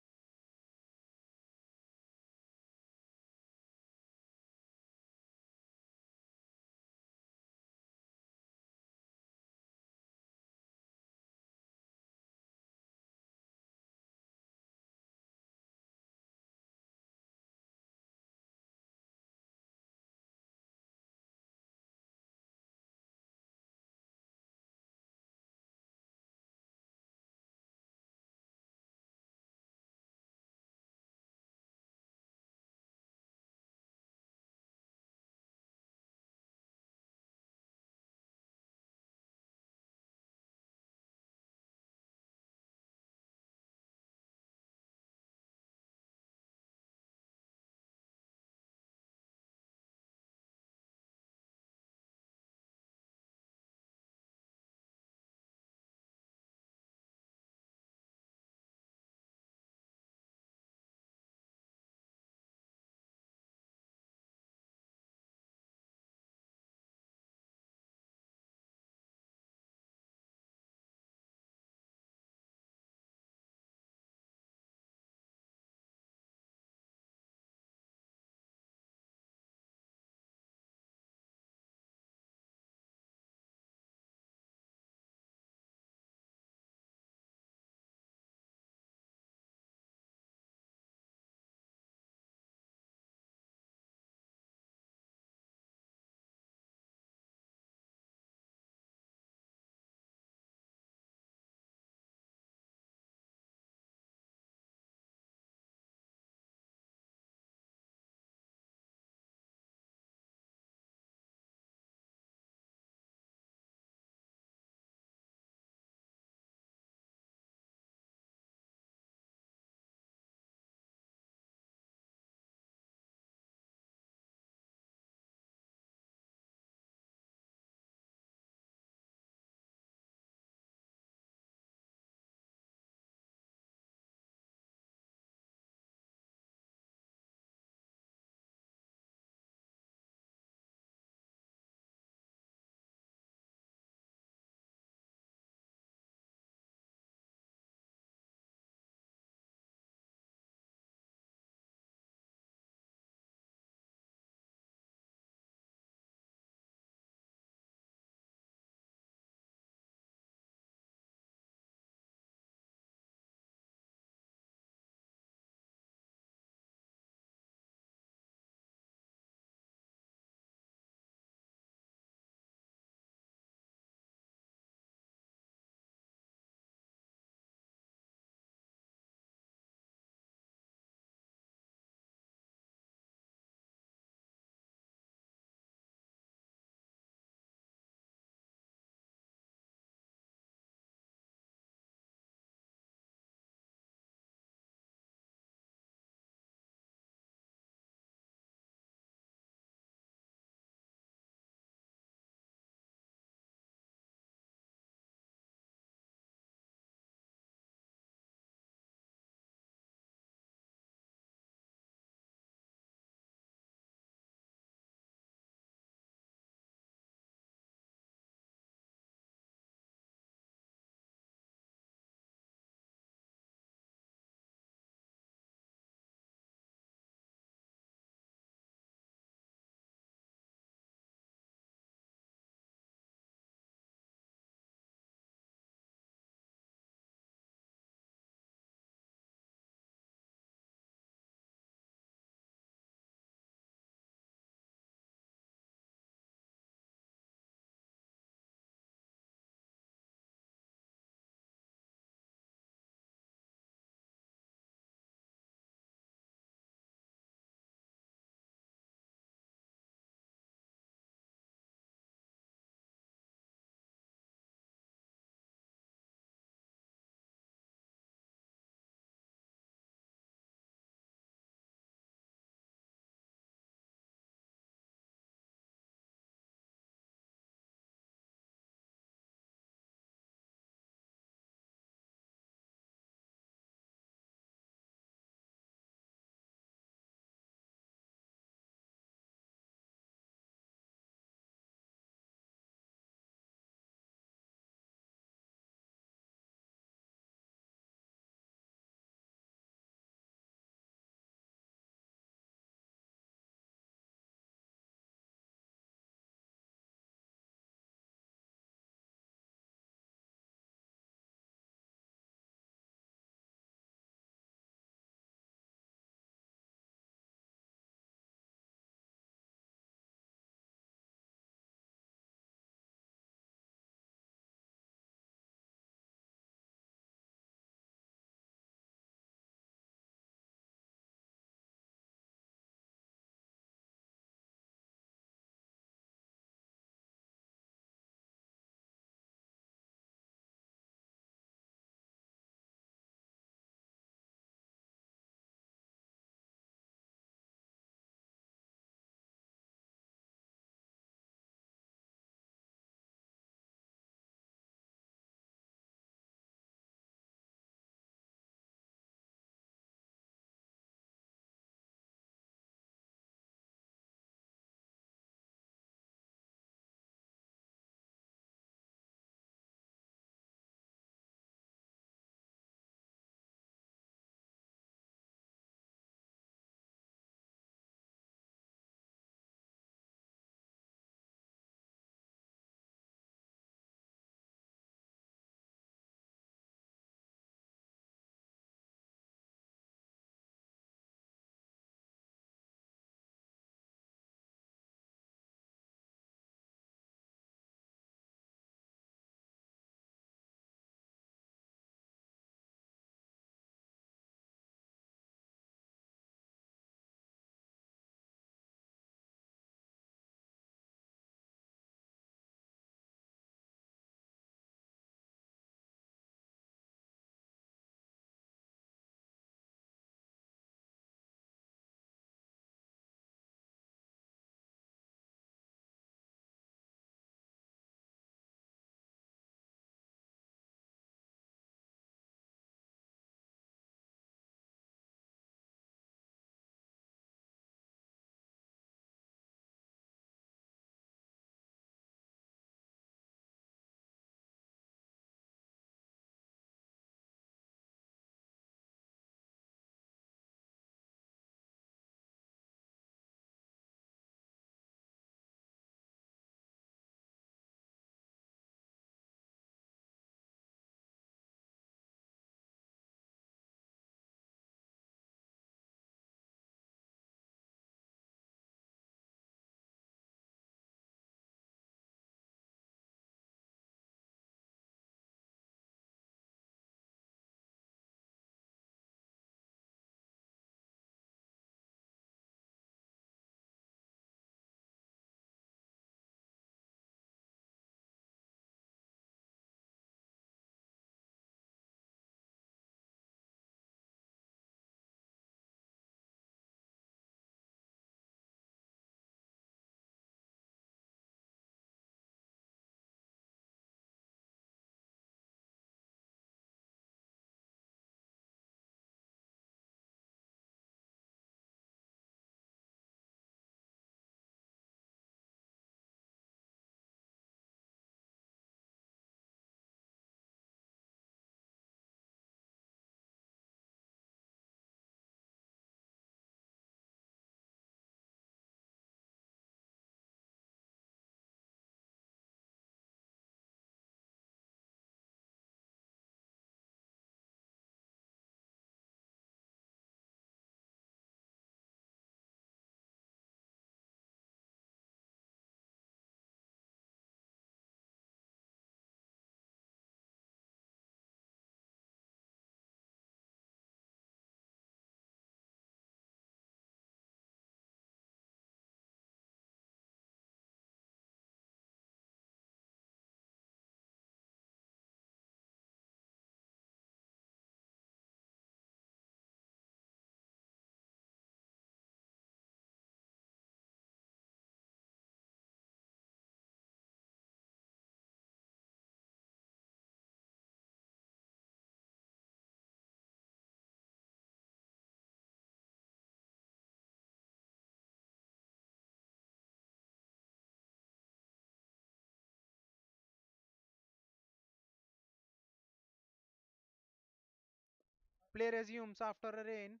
S1: Play resumes after a rain.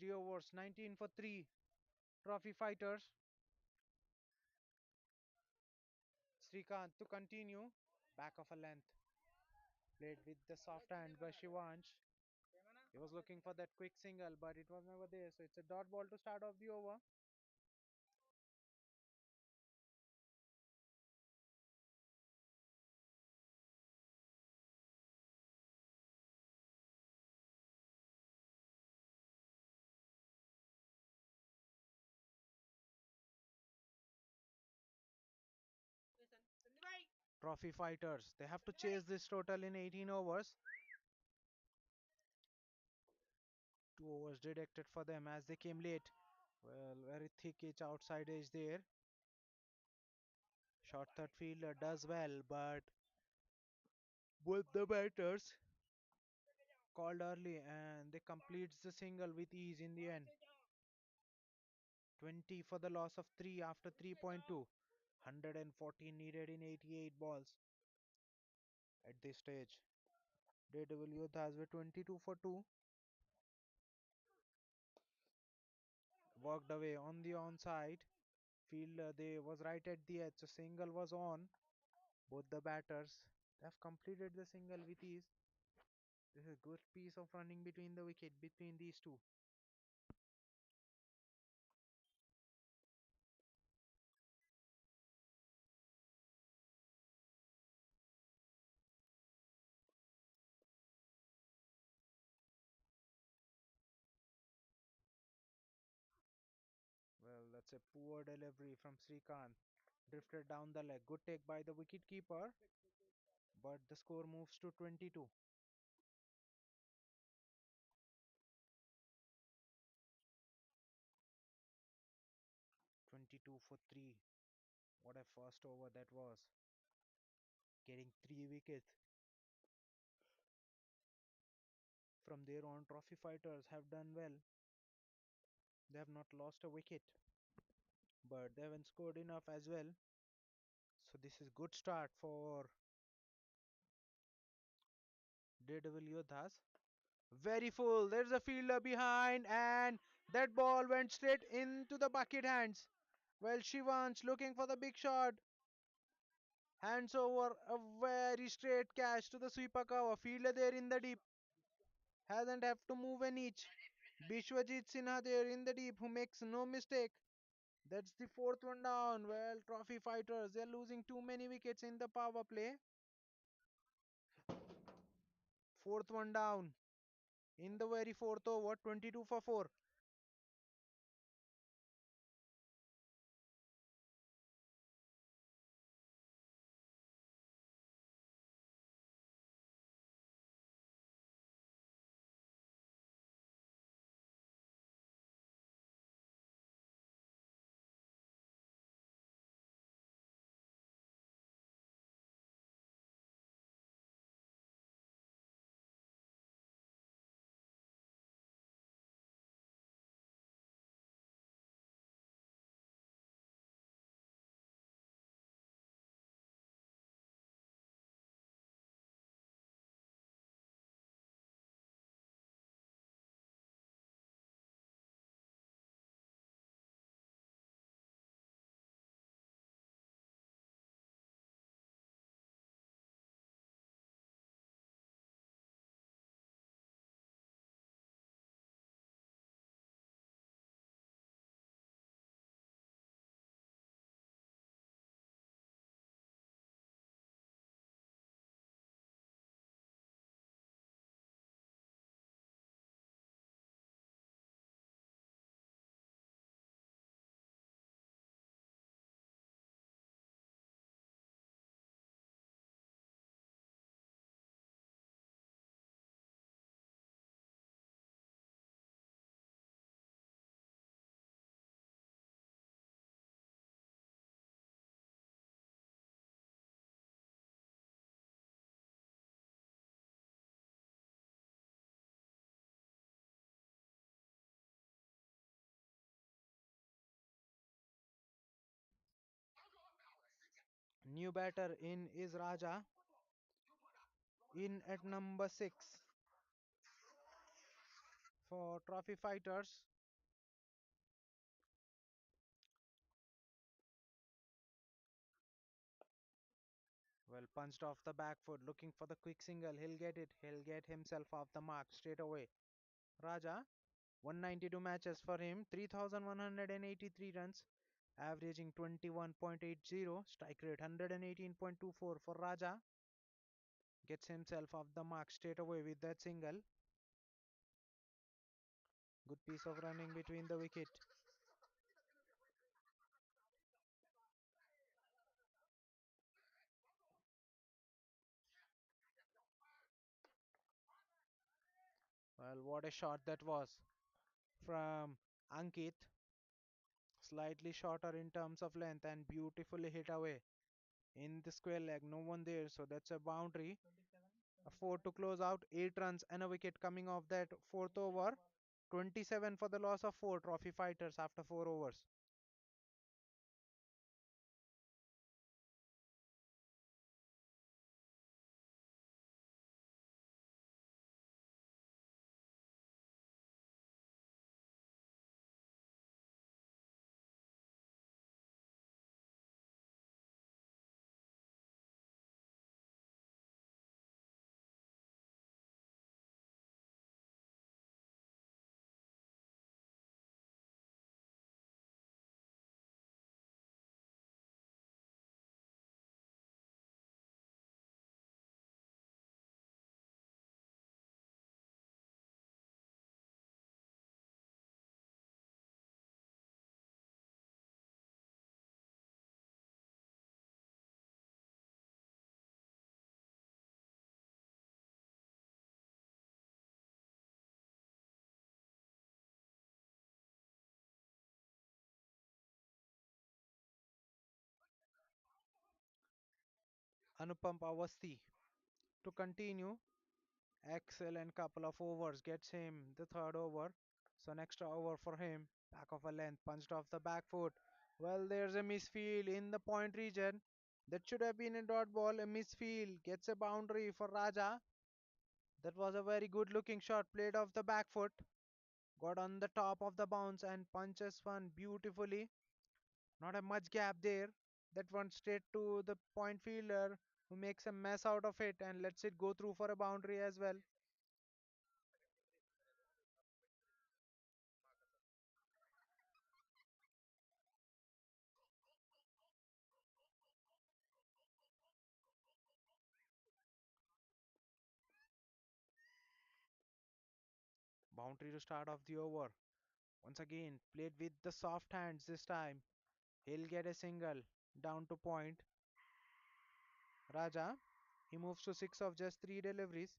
S1: 3 overs, 19 for 3. Trophy fighters. Srikanth to continue. Back of a length. Played with the soft hand by Shivansh. He was looking for that quick single, but it was never there. So it's a dot ball to start off the over. Trophy fighters. They have to chase this total in 18 overs. 2 overs deducted for them as they came late. Well, very thick edge outside edge there. Short third fielder does well, but both the batters called early and they completes the single with ease in the end. 20 for the loss of 3 after 3.2. 114 needed in 88 balls at this stage. Daredevil Yodhas were 22 for 2. Worked away on the onside. Fielder they was right at the edge. So single was on. Both the batters they have completed the single with ease. This is a good piece of running between the wicket between these two. Well, that's a poor delivery from Srikanth. Drifted down the leg. Good take by the wicket keeper, but the score moves to 22. 22 for 3. What a first over that was. Getting 3 wickets. From there on, trophy fighters have done well. They have not lost a wicket, but they haven't scored enough as well. So this is good start for Daredevil Yodhas. Very full. There's a fielder behind, and that ball went straight into the bucket hands. Well, Shivansh looking for the big shot. Hands over a very straight catch to the sweeper cover. Fielder there in the deep. Hasn't have to move an inch. Bishwajit Sinha there in the deep who makes no mistake. That's the fourth one down. Well, trophy fighters, they're losing too many wickets in the power play. Fourth one down. In the very fourth over, 22 for 4. New batter in is Raja. In at number 6. for trophy fighters. Well, punched off the back foot, looking for the quick single. He'll get it. He'll get himself off the mark straight away. Raja, 192 matches for him, 3,183 runs, averaging 21.80, strike rate 118.24 for Raja. Gets himself off the mark straight away with that single. Good piece of running between the wicket. Well, what a shot that was from Ankit. Slightly shorter in terms of length and beautifully hit away in the square leg. No one there, so that's a boundary. A four to close out, 8 runs and a wicket coming off that fourth over. 27 for the loss of four trophy fighters after 4 overs. Anupam Awasthi to continue. Excellent couple of overs gets him the third over. So an extra over for him. Back of a length, punched off the back foot. Well, there's a misfield in the point region. That should have been a dot ball. A misfield gets a boundary for Raja. That was a very good looking shot played off the back foot. Got on the top of the bounce and punches one beautifully. Not a much gap there. That one straight to the point fielder who makes a mess out of it and lets it go through for a boundary as well. Boundary to start off the over. Once again, played with the soft hands this time. He'll get a single down to point. Raja, he moves to six of just three deliveries.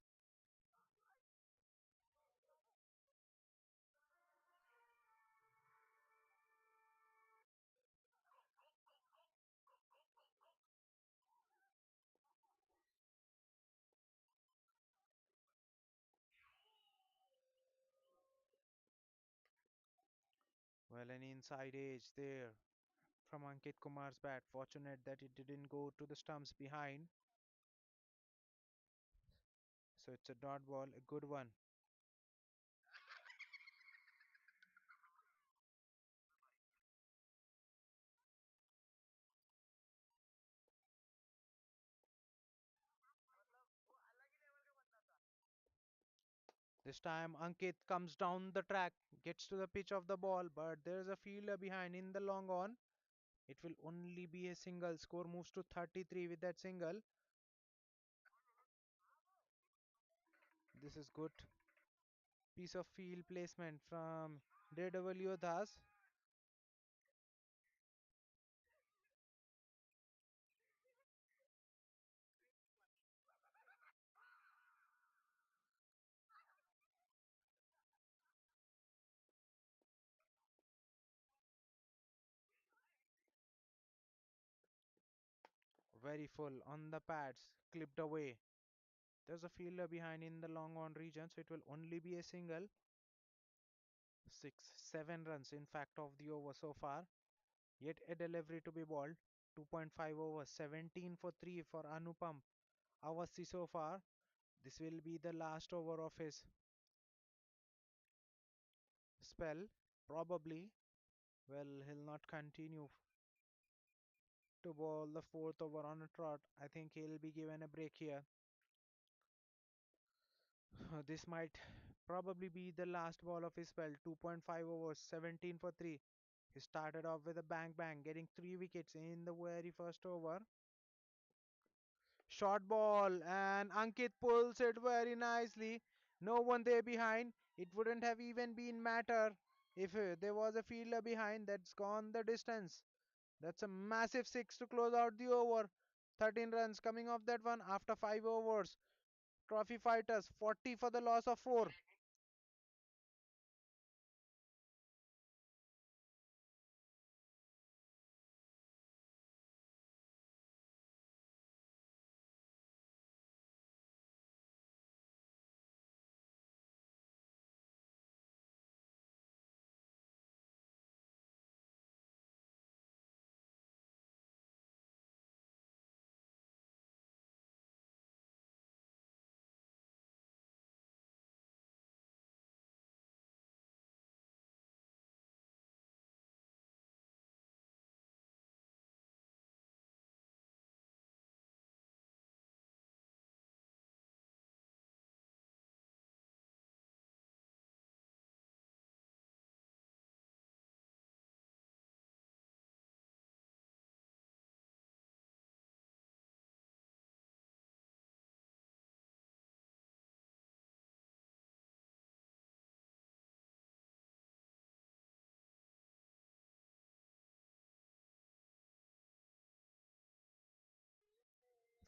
S1: Well, an inside edge there from Ankit Kumar's bat. Fortunate that it didn't go to the stumps behind. So it's a dot ball, a good one. This time Ankit comes down the track, gets to the pitch of the ball, but there's a fielder behind in the long on. It will only be a single. Score moves to 33 with that single. This is good piece of field placement from Daredevil Yodhas. Very full on the pads, clipped away. There's a fielder behind in the long on region, so it will only be a single. 7 runs in fact of the over so far. Yet a delivery to be balled. 2.5 overs, 17 for 3 for Anupam Awasthi so far. This will be the last over of his. spell, probably. Well, he'll not continue to bowl the fourth over on a trot. I think he'll be given a break here. This might probably be the last ball of his spell. 2.5 overs, 17 for 3. He started off with a bang bang, getting 3 wickets in the very first over. Short ball, and Ankit pulls it very nicely. No one there behind. It wouldn't have even been matter if there was a fielder behind. That's gone the distance. That's a massive six to close out the over. 13 runs coming off that one after 5 overs. Trophy fighters 40 for the loss of 4.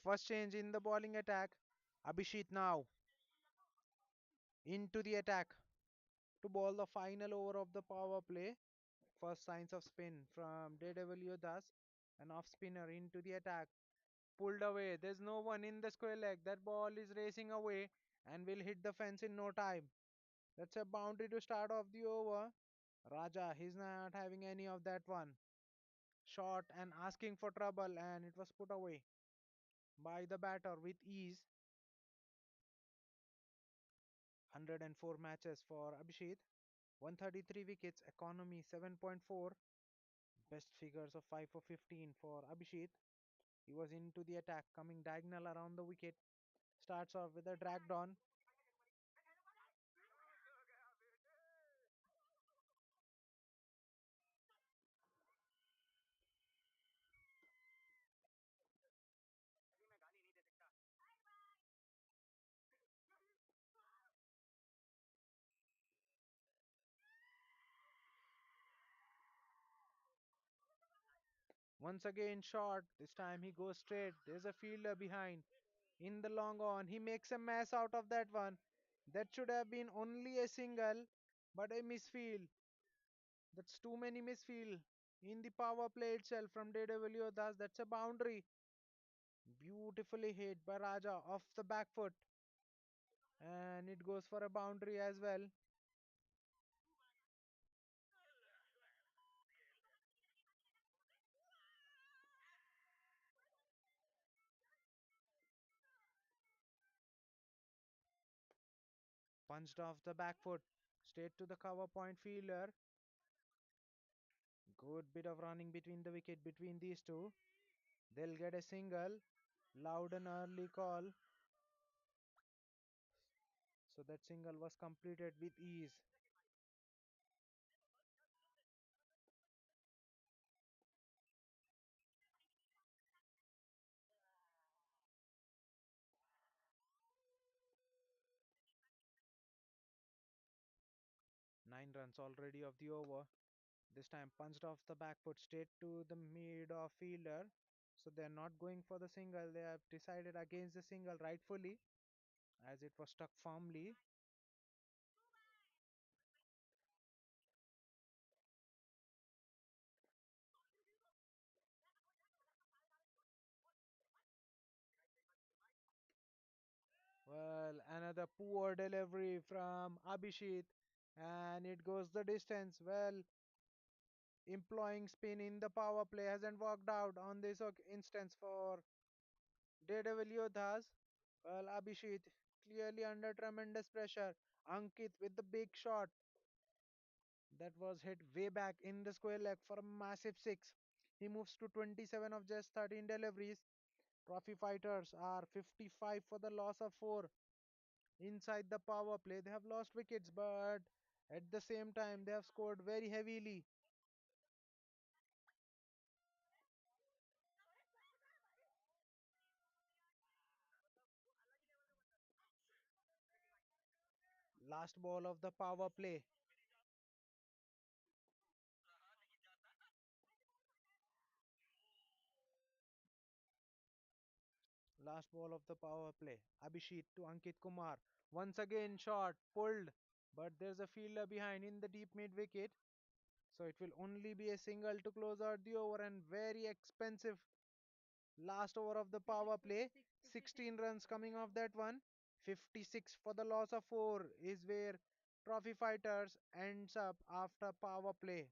S1: First change in the bowling attack. Abhishek now into the attack to bowl the final over of the power play. First signs of spin from Daredevil Yodhas. An off spinner into the attack. Pulled away. There's no one in the square leg. That ball is racing away and will hit the fence in no time. That's a boundary to start off the over. Raja, he's not having any of that one. Shot and asking for trouble, and it was put away by the batter with ease. 104 matches for Abhishek. 133 wickets, economy 7.4. Best figures of 5 for 15 for Abhishek. He was into the attack, coming diagonal around the wicket. Starts off with a dragged on. Once again short. This time he goes straight. There's a fielder behind. In the long on, he makes a mess out of that one. That should have been only a single, but a misfield. That's too many misfield in the power play itself from Daredevil. Thus, that's a boundary. Beautifully hit by Raja off the back foot, and it goes for a boundary as well. Punched off the back foot, straight to the cover point fielder. Good bit of running between the wicket between these two. They'll get a single. Loud and early call. So that single was completed with ease. Nine runs already of the over. This time punched off the back foot straight to the mid off fielder. So they're not going for the single. They have decided against the single rightfully as it was stuck firmly. Well, another poor delivery from Abhishek, and it goes the distance. Well, employing spin in the power play hasn't worked out on this instance for Daredevil Yodhas. Well, Abhishek clearly under tremendous pressure. Ankit with the big shot. That was hit way back in the square leg for a massive six. He moves to 27 of just 13 deliveries. Trophy fighters are 55 for the loss of 4. Inside the power play, they have lost wickets, but at the same time, they have scored very heavily. Last ball of the power play. Last ball of the power play. Abhishek to Ankit Kumar. Once again, shot pulled, but there's a fielder behind in the deep mid wicket. So it will only be a single to close out the over and very expensive last over of the power play. 16 runs coming off that one. 56 for the loss of 4 is where Trophy Fighters ends up after power play.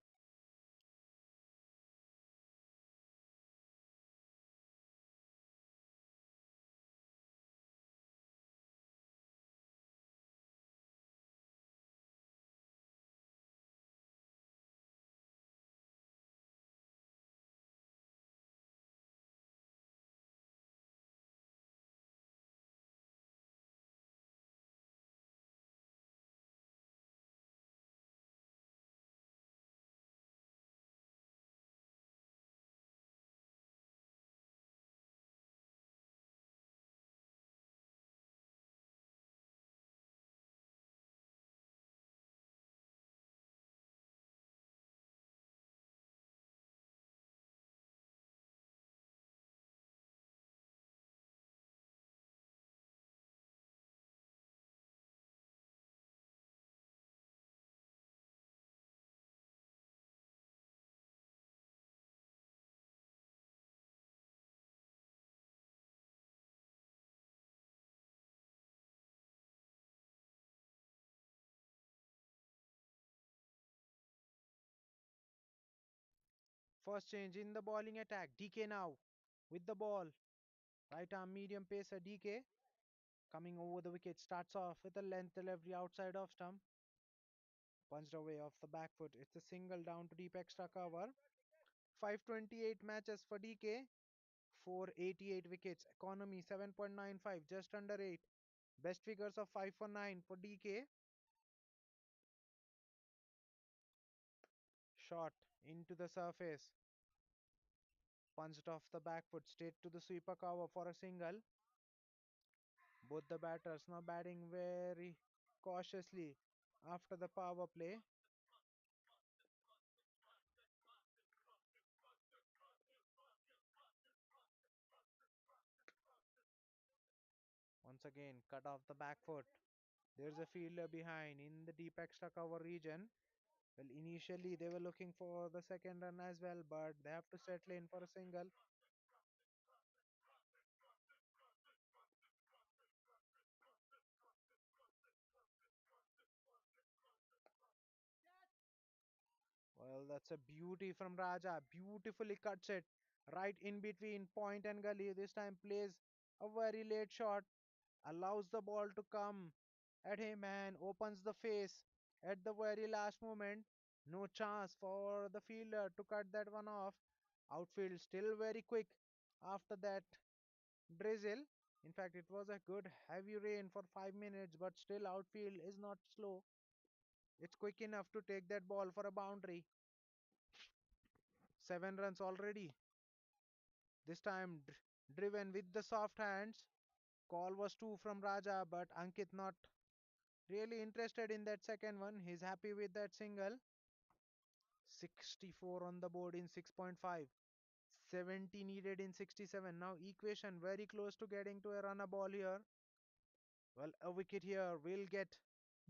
S1: First change in the bowling attack. DK now with the ball. Right arm medium pacer DK coming over the wicket. Starts off with a length delivery outside of stump. Punched away off the back foot. It's a single down to deep extra cover. 528 matches for DK. 488 wickets. Economy 7.95, just under 8. Best figures of 5 for 9 for DK. Shot into the surface. Punched off the back foot. Straight to the sweeper cover for a single. Both the batters now batting very cautiously after the power play. Once again, cut off the back foot. There's a fielder behind in the deep extra cover region. Well, initially they were looking for the second run as well, but they have to settle in for a single. Well, that's a beauty from Raja. Beautifully cuts it right in between point and gully. This time plays a very late shot, allows the ball to come at him and opens the face at the very last moment. No chance for the fielder to cut that one off. Outfield still very quick after that drizzle. In fact, it was a good heavy rain for 5 minutes, but still outfield is not slow. It's quick enough to take that ball for a boundary. 7 runs already. This time driven with the soft hands. Call was 2 from Raja, but Ankit not really interested in that second one. He's happy with that single. 64 on the board in 6.5. 70 needed in 67. Now equation very close to getting to a runner ball here. Well, a wicket here will get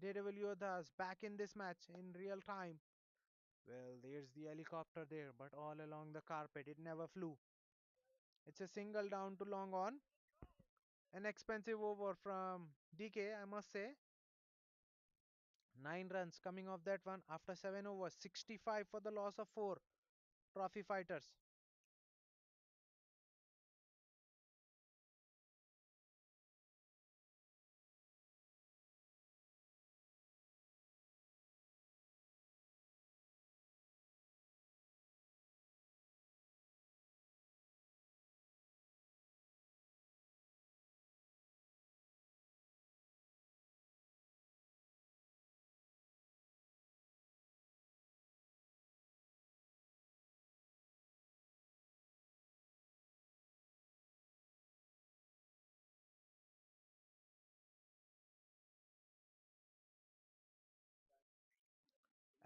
S1: Daredevil Yodhas back in this match in real time. Well, there's the helicopter there, but all along the carpet, it never flew. It's a single down to long on. An expensive over from DK, I must say. 9 runs coming off that one after 7 overs. 65 for the loss of 4. Trophy fighters.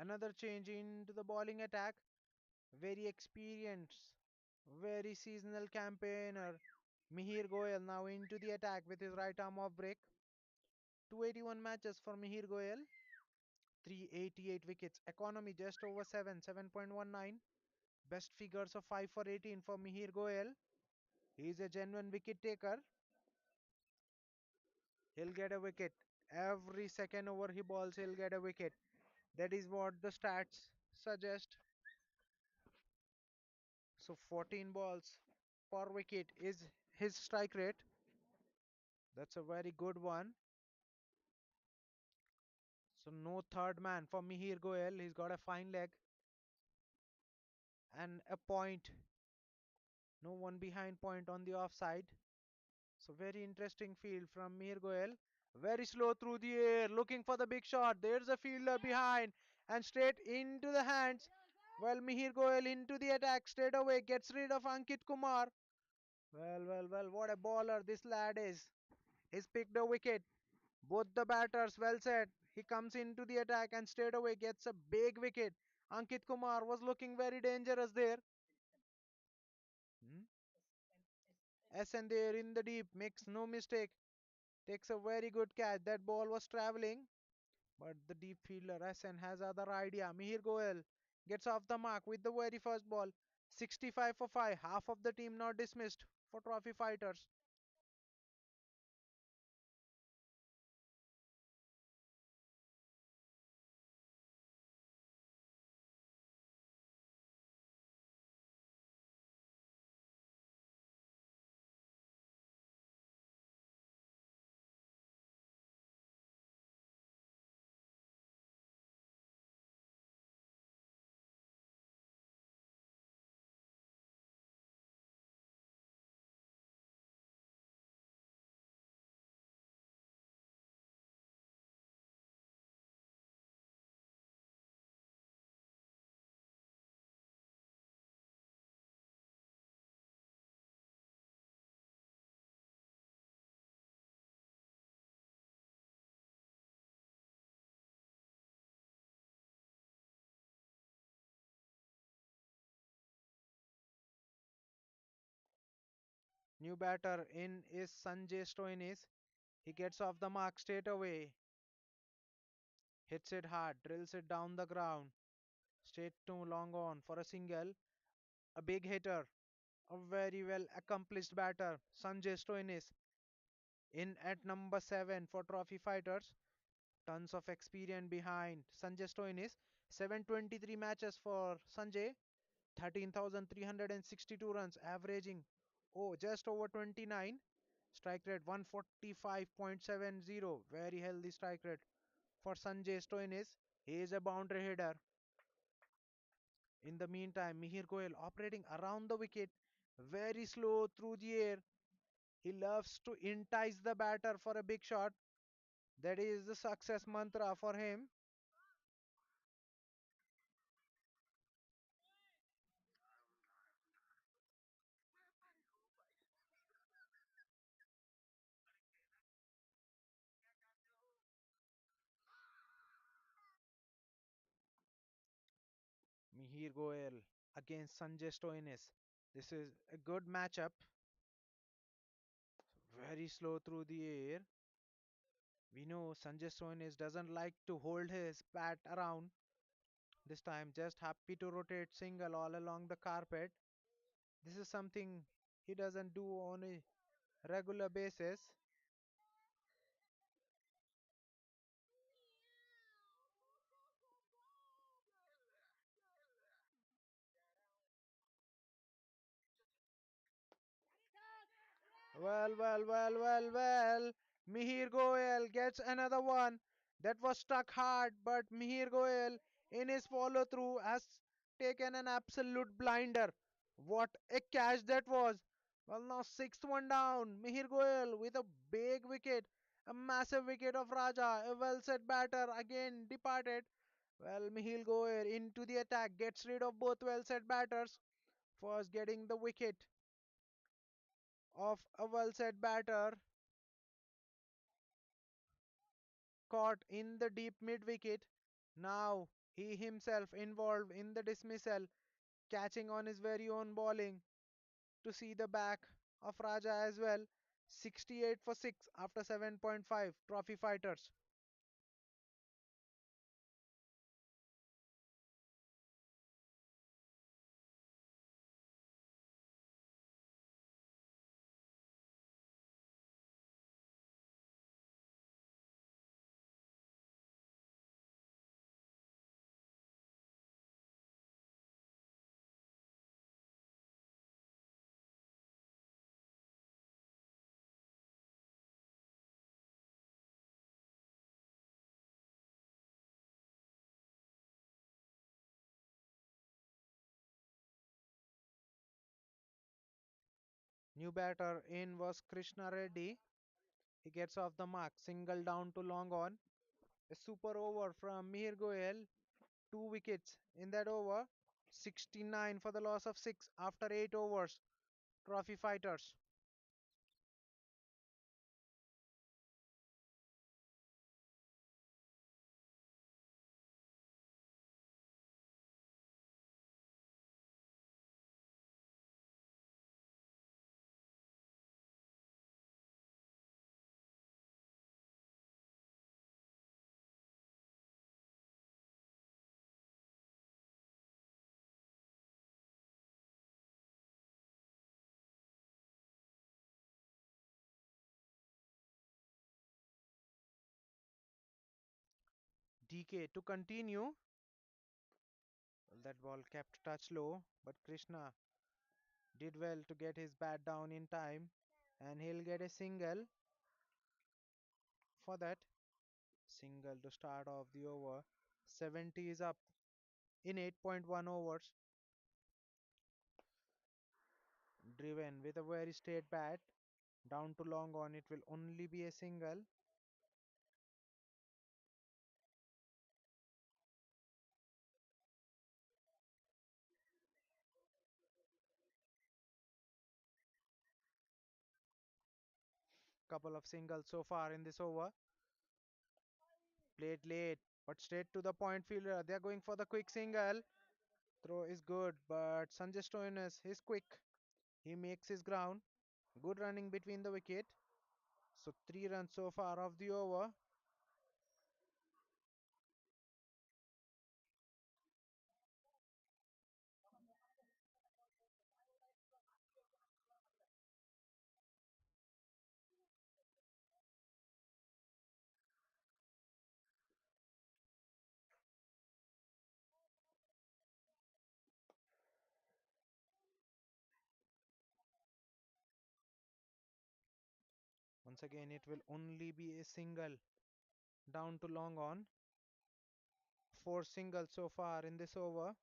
S1: Another change into the bowling attack. Very experienced, very seasonal campaigner. Mihir Goyal now into the attack with his right arm off break. 281 matches for Mihir Goyal. 388 wickets. Economy just over 7, 7.19. Best figures of 5 for 18 for Mihir Goyal. He is a genuine wicket taker. He'll get a wicket. Every second over he balls, he'll get a wicket. That is what the stats suggest. So 14 balls per wicket is his strike rate. That's a very good one. So no third man for Mihir Goyal. He's got a fine leg and a point. No one behind point on the offside. So very interesting field from Mihir Goyal. Very slow through the air, looking for the big shot. There's a fielder behind and straight into the hands. Well, Mihir Goyal into the attack straight away, gets rid of Ankit Kumar. Well, what a bowler this lad is. He's picked a wicket. Both the batters well set. He comes into the attack and straight away gets a big wicket. Ankit Kumar was looking very dangerous there. Hmm? SN there in the deep, makes no mistake. Takes a very good catch. That ball was traveling, but the deep fielder SN has other idea. Mihir Goel gets off the mark with the very first ball. 65 for 5. Half of the team not dismissed for trophy fighters. New batter in is Sanjay Stoinis. He gets off the mark straight away. Hits it hard, drills it down the ground. Straight to long on for a single. A big hitter. A very well accomplished batter. Sanjay Stoinis in at number 7 for trophy fighters. Tons of experience behind Sanjay Stoinis. 723 matches for Sanjay. 13,362 runs, averaging just over 29. Strike rate 145.70. Very healthy strike rate for Sanjay Stoinis. He is a boundary hitter. In the meantime, Mihir Goyal operating around the wicket, very slow through the air. He loves to entice the batter for a big shot. That is the success mantra for him. Mihir Goyal against Sanjay Stoinis. This is a good matchup. Very slow through the air. We know Sanjay Stoinis doesn't like to hold his bat around. This time, just happy to rotate single all along the carpet. This is something he doesn't do on a regular basis. Well. Mihir Goel gets another one. That was stuck hard, but Mihir Goel, in his follow through, has taken an absolute blinder. What a catch that was! Well, now sixth one down. Mihir Goel with a big wicket, a massive wicket of Raja. A well set batter again departed. Well, Mihir Goel into the attack, gets rid of both well set batters. First getting the wicket of a well set batter caught in the deep mid wicket. Now He himself involved in the dismissal, catching on his very own bowling to see the back of Raja as well. 68 for 6 after 7.5 trophy fighters. New batter in was Krishna Reddy. He gets off the mark, single down to long on. A super over from Mihir Goyal, 2 wickets in that over. 69 for the loss of 6 after 8 overs. Trophy fighters. DK to continue. Well, that ball kept touch low, but Krishna did well to get his bat down in time, and he'll get a single for that. Single to start off the over. 70 is up in 8.1 overs. Driven with a very straight bat. Down to long on, it will only be a single. Couple of singles so far in this over. Played late, but straight to the point fielder. They're going for the quick single. Throw is good, but Sanjay Stoinis is quick. He makes his ground. Good running between the wicket. So 3 runs so far of the over. Once again, it will only be a single. Down to long on. 4 singles so far in this over.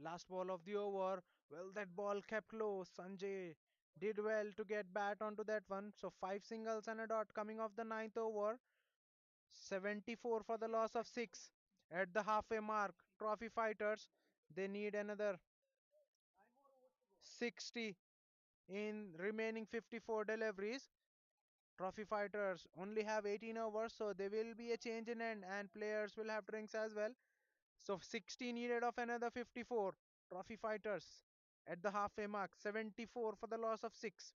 S1: Last ball of the over. Well, that ball kept low. Sanjay did well to get bat onto that one. So 5 singles and a dot coming off the ninth over. 74 for the loss of 6 at the halfway mark. Trophy fighters, they need another 60 in remaining 54 deliveries. Trophy fighters only have 18 overs, so there will be a change in end, and players will have drinks as well. So 60 needed of another 54. Trophy fighters at the halfway mark. 74 for the loss of 6.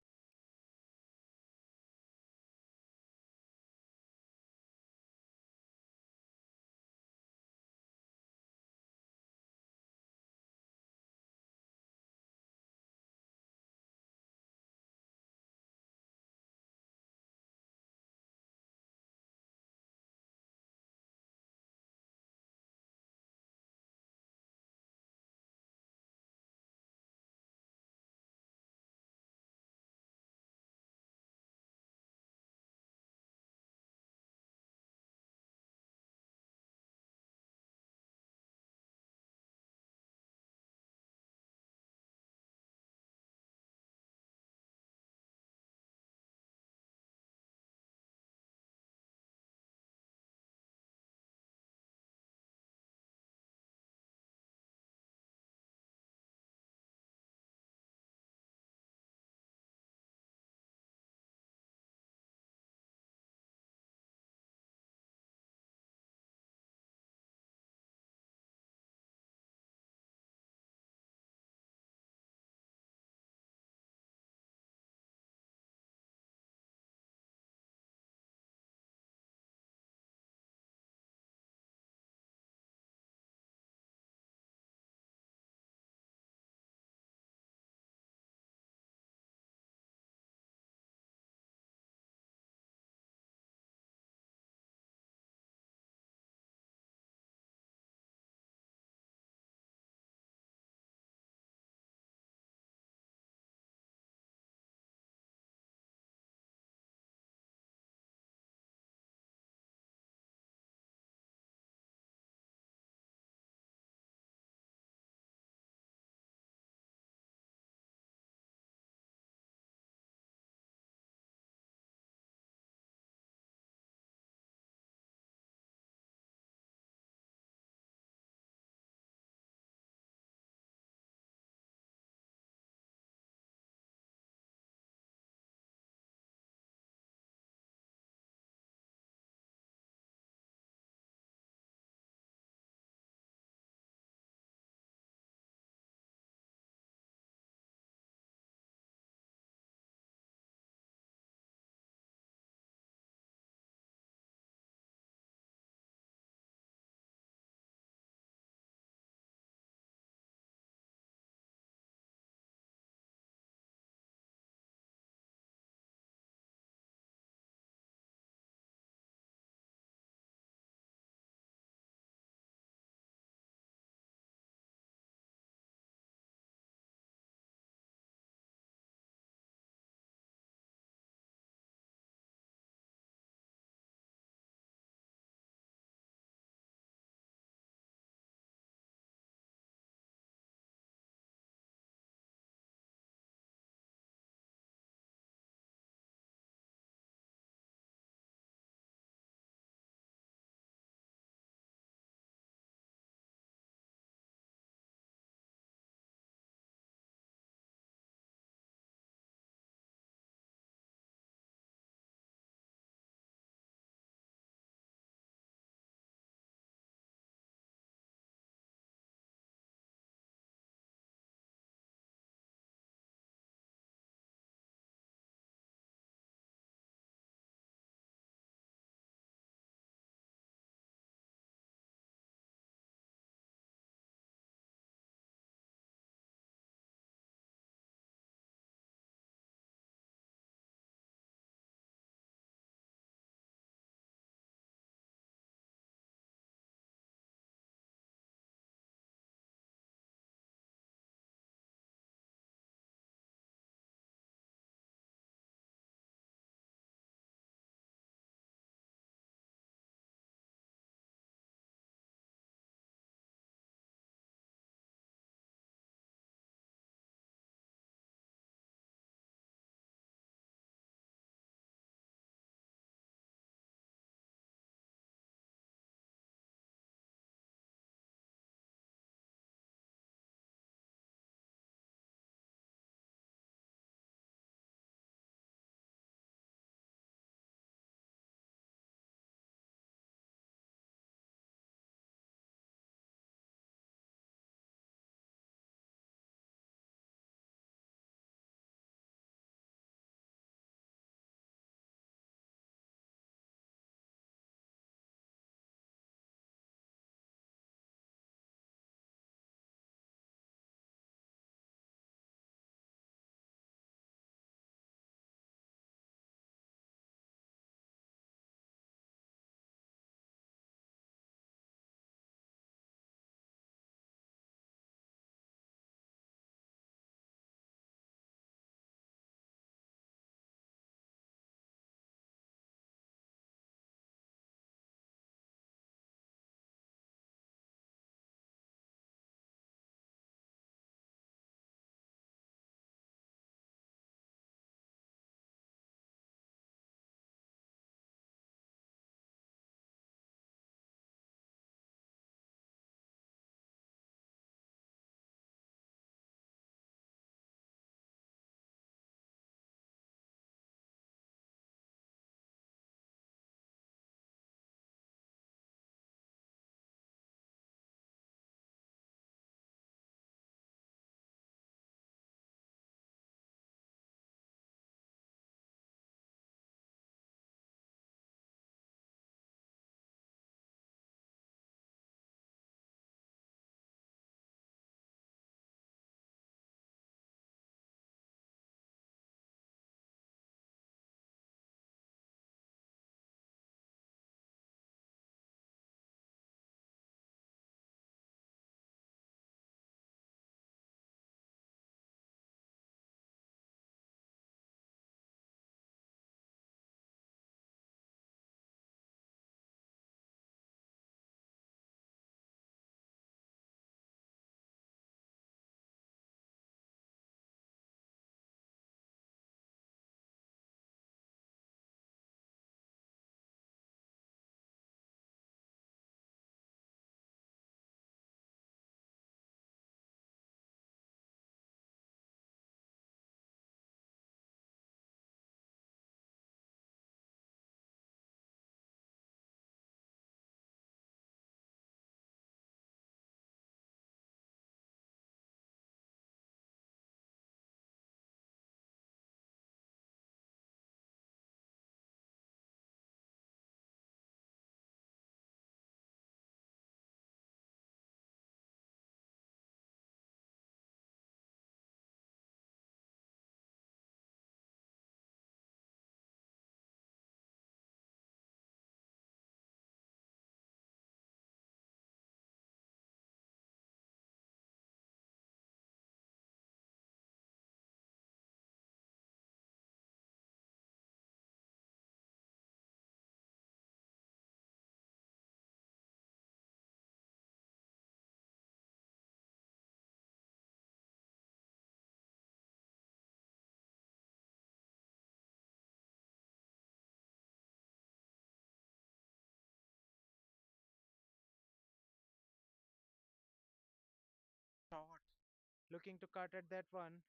S1: looking to cut at that one,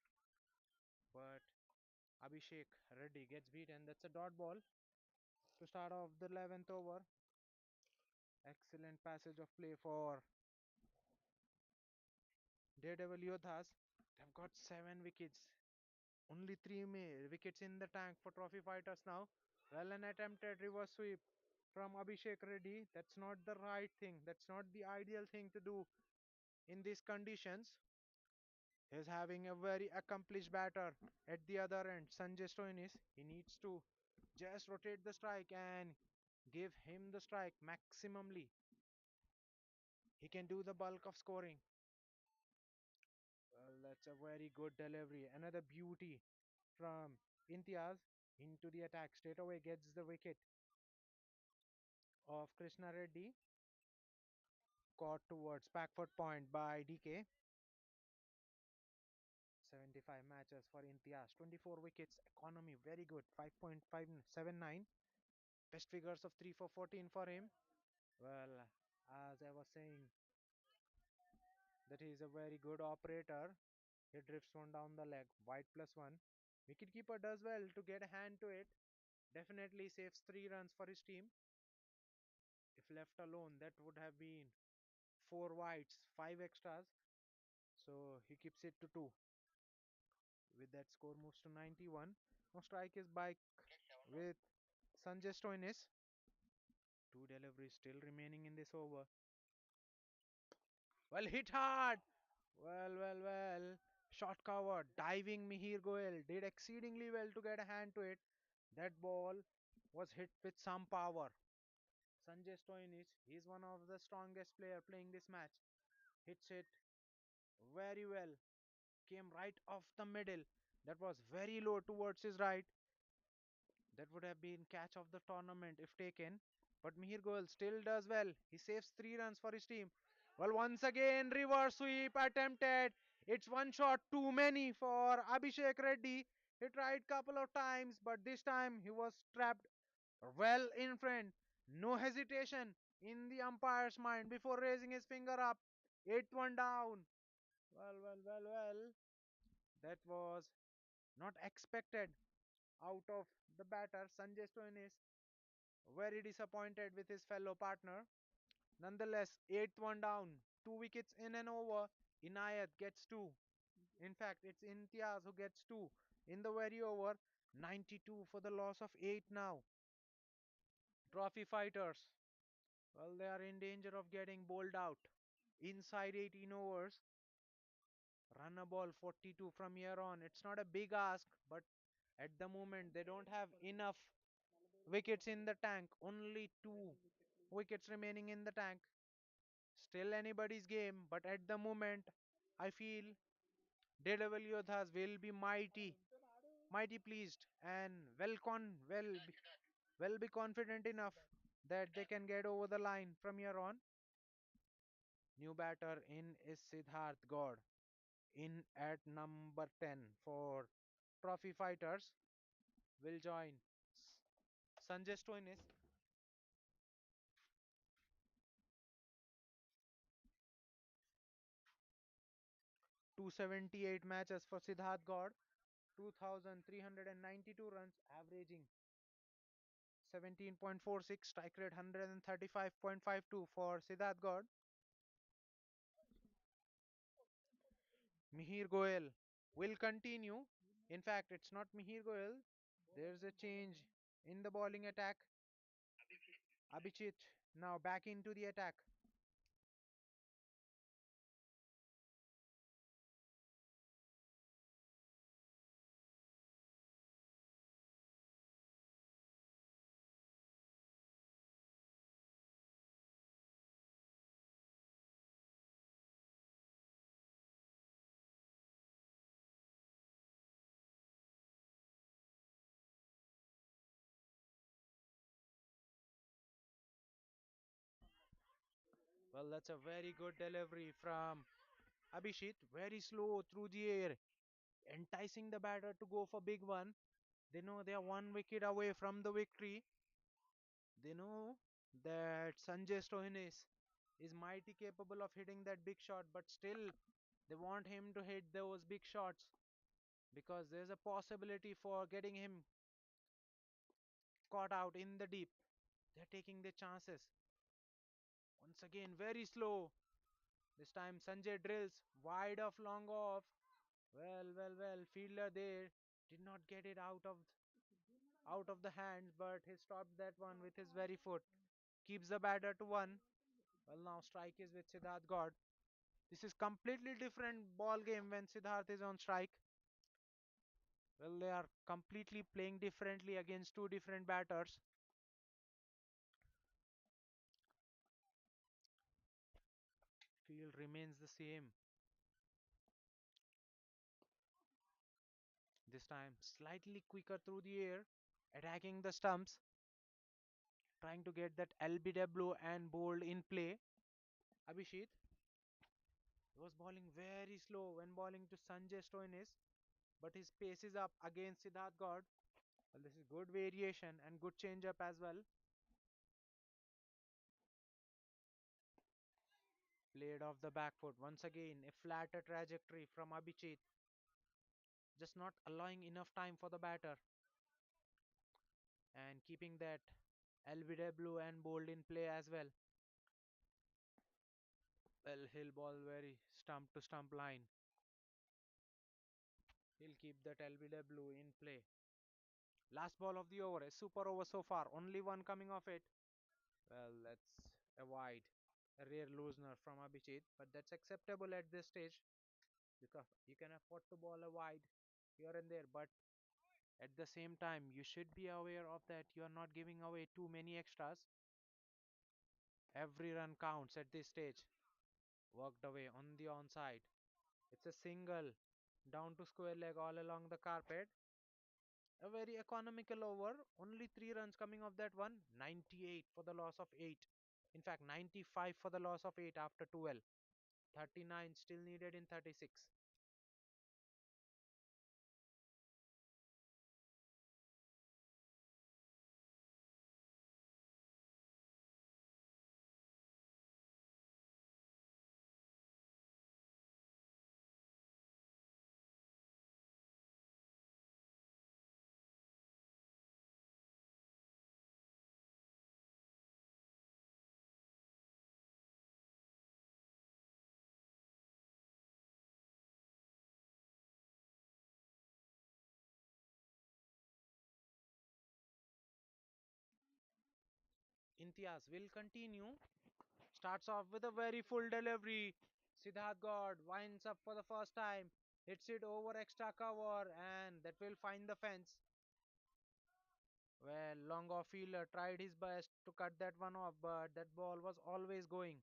S1: but Abhishek Reddy gets beaten. That's a dot ball to start off the 11th over. Excellent passage of play for Daredevil Yodhas. They've got 7 wickets. Only wickets in the tank for trophy fighters now. Well, an attempted reverse sweep from Abhishek Reddy. That's not the right thing. That's not the ideal thing to do in these conditions. He's having a very accomplished batter at the other end, Sanjay Stoinis. He needs to just rotate the strike and give him the strike maximally. He can do the bulk of scoring. Well, that's a very good delivery. Another beauty from Imtiaz into the attack. Straight away gets the wicket of Krishna Reddy. Caught towards backward point by DK. 75 matches for Imtiaz. 24 wickets. Economy very good. 5.579. Best figures of 3 for 14 for him. Well, as I was saying, that he is a very good operator. He drifts one down the leg. White +1. Wicketkeeper does well to get a hand to it. Definitely saves 3 runs for his team. If left alone, that would have been 4 whites, 5 extras. So he keeps it to 2. With that, score moves to 91. Now strike is by with Sanjay Stoinis. 2 deliveries still remaining in this over. Well, hit hard. Well. Shot cover. Diving Mihir Goel did exceedingly well to get a hand to it. That ball was hit with some power. Sanjay Stoinis, he's one of the strongest player playing this match. Hits it very well. Came right off the middle. That was very low towards his right. That would have been catch of the tournament if taken. But Mihir Goel still does well. He saves 3 runs for his team. Well, once again, reverse sweep attempted. It's one shot too many for Abhishek Reddy. He tried couple of times, but this time he was trapped well in front. No hesitation in the umpire's mind before raising his finger up. 8-1 down. Well. That was not expected out of the batter. Sanjay Stone is very disappointed with his fellow partner. Nonetheless, 8th one down, 2 wickets in an over. Inayat gets 2. In fact, it's Imtiaz who gets 2 in the very over. 92 for the loss of 8 now. Trophy fighters, well, they are in danger of getting bowled out. Inside 18 overs, run a ball 42 from here on. It's not a big ask, but at the moment they don't have enough wickets in the tank. Only 2 wickets remaining in the tank. Still anybody's game, but at the moment, I feel Daredevil Yodhas will be mighty pleased and will be confident enough that they can get over the line from here on. New batter in is Siddharth God in at number 10 for trophy fighters. Will join Sanjay Stoinis. 278 matches for Siddharth God. 2,392 runs, averaging 17.46, strike rate 135.52 for Siddharth God. Mihir Goel will continue. In fact, it's not Mihir Goel. There's a change in the bowling attack. Abhichit now back into the attack. Well, that's a very good delivery from Abhishit. Very slow through the air, enticing the batter to go for big one. They know they are 1 wicket away from the victory. They know that Sanjay Stoinis is mighty capable of hitting that big shot, but still They want him to hit those big shots because there's a possibility for getting him caught out in the deep. They're taking their chances. Once again, very slow. This time Sanjay drills wide off, long off. Well. Fielder there did not get it out of the hands, but he stopped that one with his very foot. Keeps the batter to one. Well, now strike is with Siddharth God. This is completely different ball game when Siddharth is on strike. Well, they are completely playing differently against two different batters. Field remains the same. This time slightly quicker through the air, attacking the stumps, trying to get that LBW and bold in play. Abhishek was bowling very slow when bowling to Sanjay Stoinis, but his pace is up against Siddharth God. Well, this is good variation and good change up as well. Played off the back foot. Once again, a flatter trajectory from Abhijit, just not allowing enough time for the batter and keeping that LBW and bold in play as well. Well, he'll ball very stump to stump line. He'll keep that LBW in play. Last ball of the over, a super over so far. Only one coming off it. Well, that's a wide, a rare loosener from Abhijit, but that's acceptable at this stage because you can afford to bowl a wide here and there. But at the same time, you should be aware of that. You are not giving away too many extras. Every run counts at this stage. Worked away on the onside. It's a single down to square leg all along the carpet. A very economical over. Only 3 runs coming off that one. 98 for the loss of 8. In fact, 95 for the loss of 8 after 12. 39 still needed in 36. Imtiaz will continue. Starts off with a very full delivery. Siddharth God winds up for the first time. Hits it over extra cover and that will find the fence. Well, long off fielder tried his best to cut that one off, but that ball was always going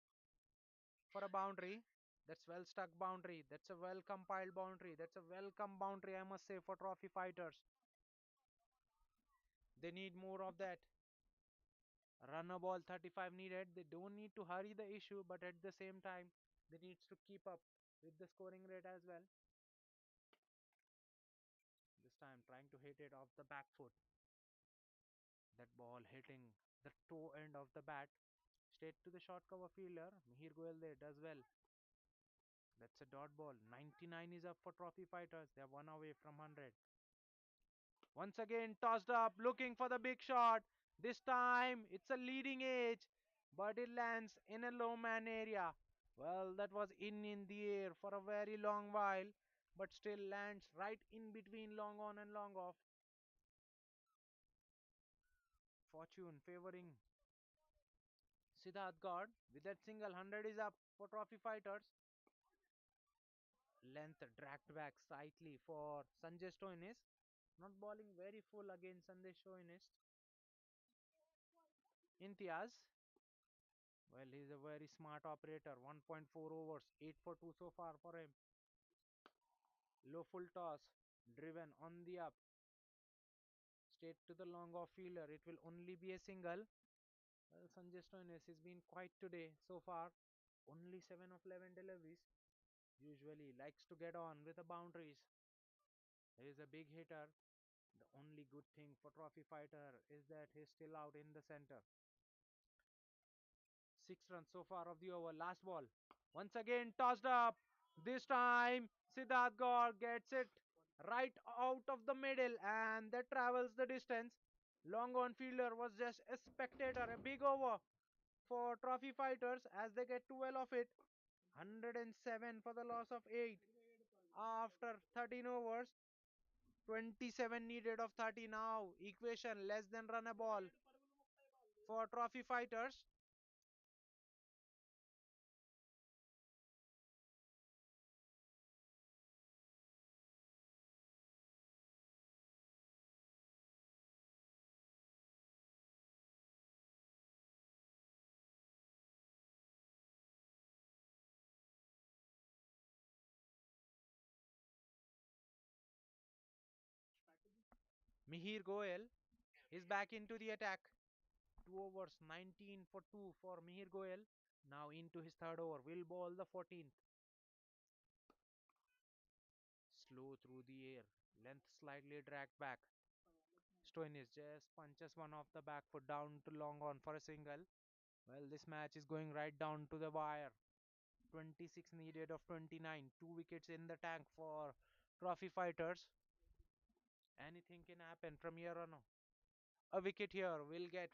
S1: for a boundary. That's well stuck boundary. That's a well compiled boundary. That's a welcome boundary, I must say, for trophy fighters. They need more of that. Runner ball 35 needed. They don't need to hurry the issue, but at the same time, they needs to keep up with the scoring rate as well. This time trying to hit it off the back foot. That ball hitting the toe end of the bat. Straight to the short cover fielder. Mihir Goel there does well. That's a dot ball. 99 is up for trophy fighters. They are one away from 100. Once again tossed up, looking for the big shot. This time it's a leading edge, but it lands in a low man area. Well, that was in the air for a very long while, but still lands right in between long on and long off. Fortune favoring Siddharth God with that single. 100 is up for trophy fighters. Length dragged back slightly for Sanjay Stoinis. Not bowling very full against Sanjay Stoinis. Imtiaz, well, he's a very smart operator. 1.4 overs, 8 for 2 so far for him. Low full toss, driven on the up, straight to the long off fielder. It will only be a single. Well, Sanjay Stoinis has been quiet today so far. Only 7 of 11 deliveries. Usually likes to get on with the boundaries. He is a big hitter. The only good thing for trophy fighter is that he's still out in the center. 6 runs so far of the over. Last ball. Once again tossed up. This time, Siddharth Gaur gets it right out of the middle and that travels the distance. Long on fielder was just a spectator, a big over for trophy fighters as they get 12 of it. 107 for the loss of 8 after 13 overs. 27 needed of 30 now. Equation less than run a ball for trophy fighters. Mihir Goel is back into the attack. 2 overs, 19 for 2 for Mihir Goel. Now into his third over. Will ball the 14th. Slow through the air. Length slightly dragged back. Stoinis just punches one off the back foot down to long on for a single. Well, this match is going right down to the wire. 26 needed of 29. 2 wickets in the tank for trophy fighters. Anything can happen from here on. A wicket here will get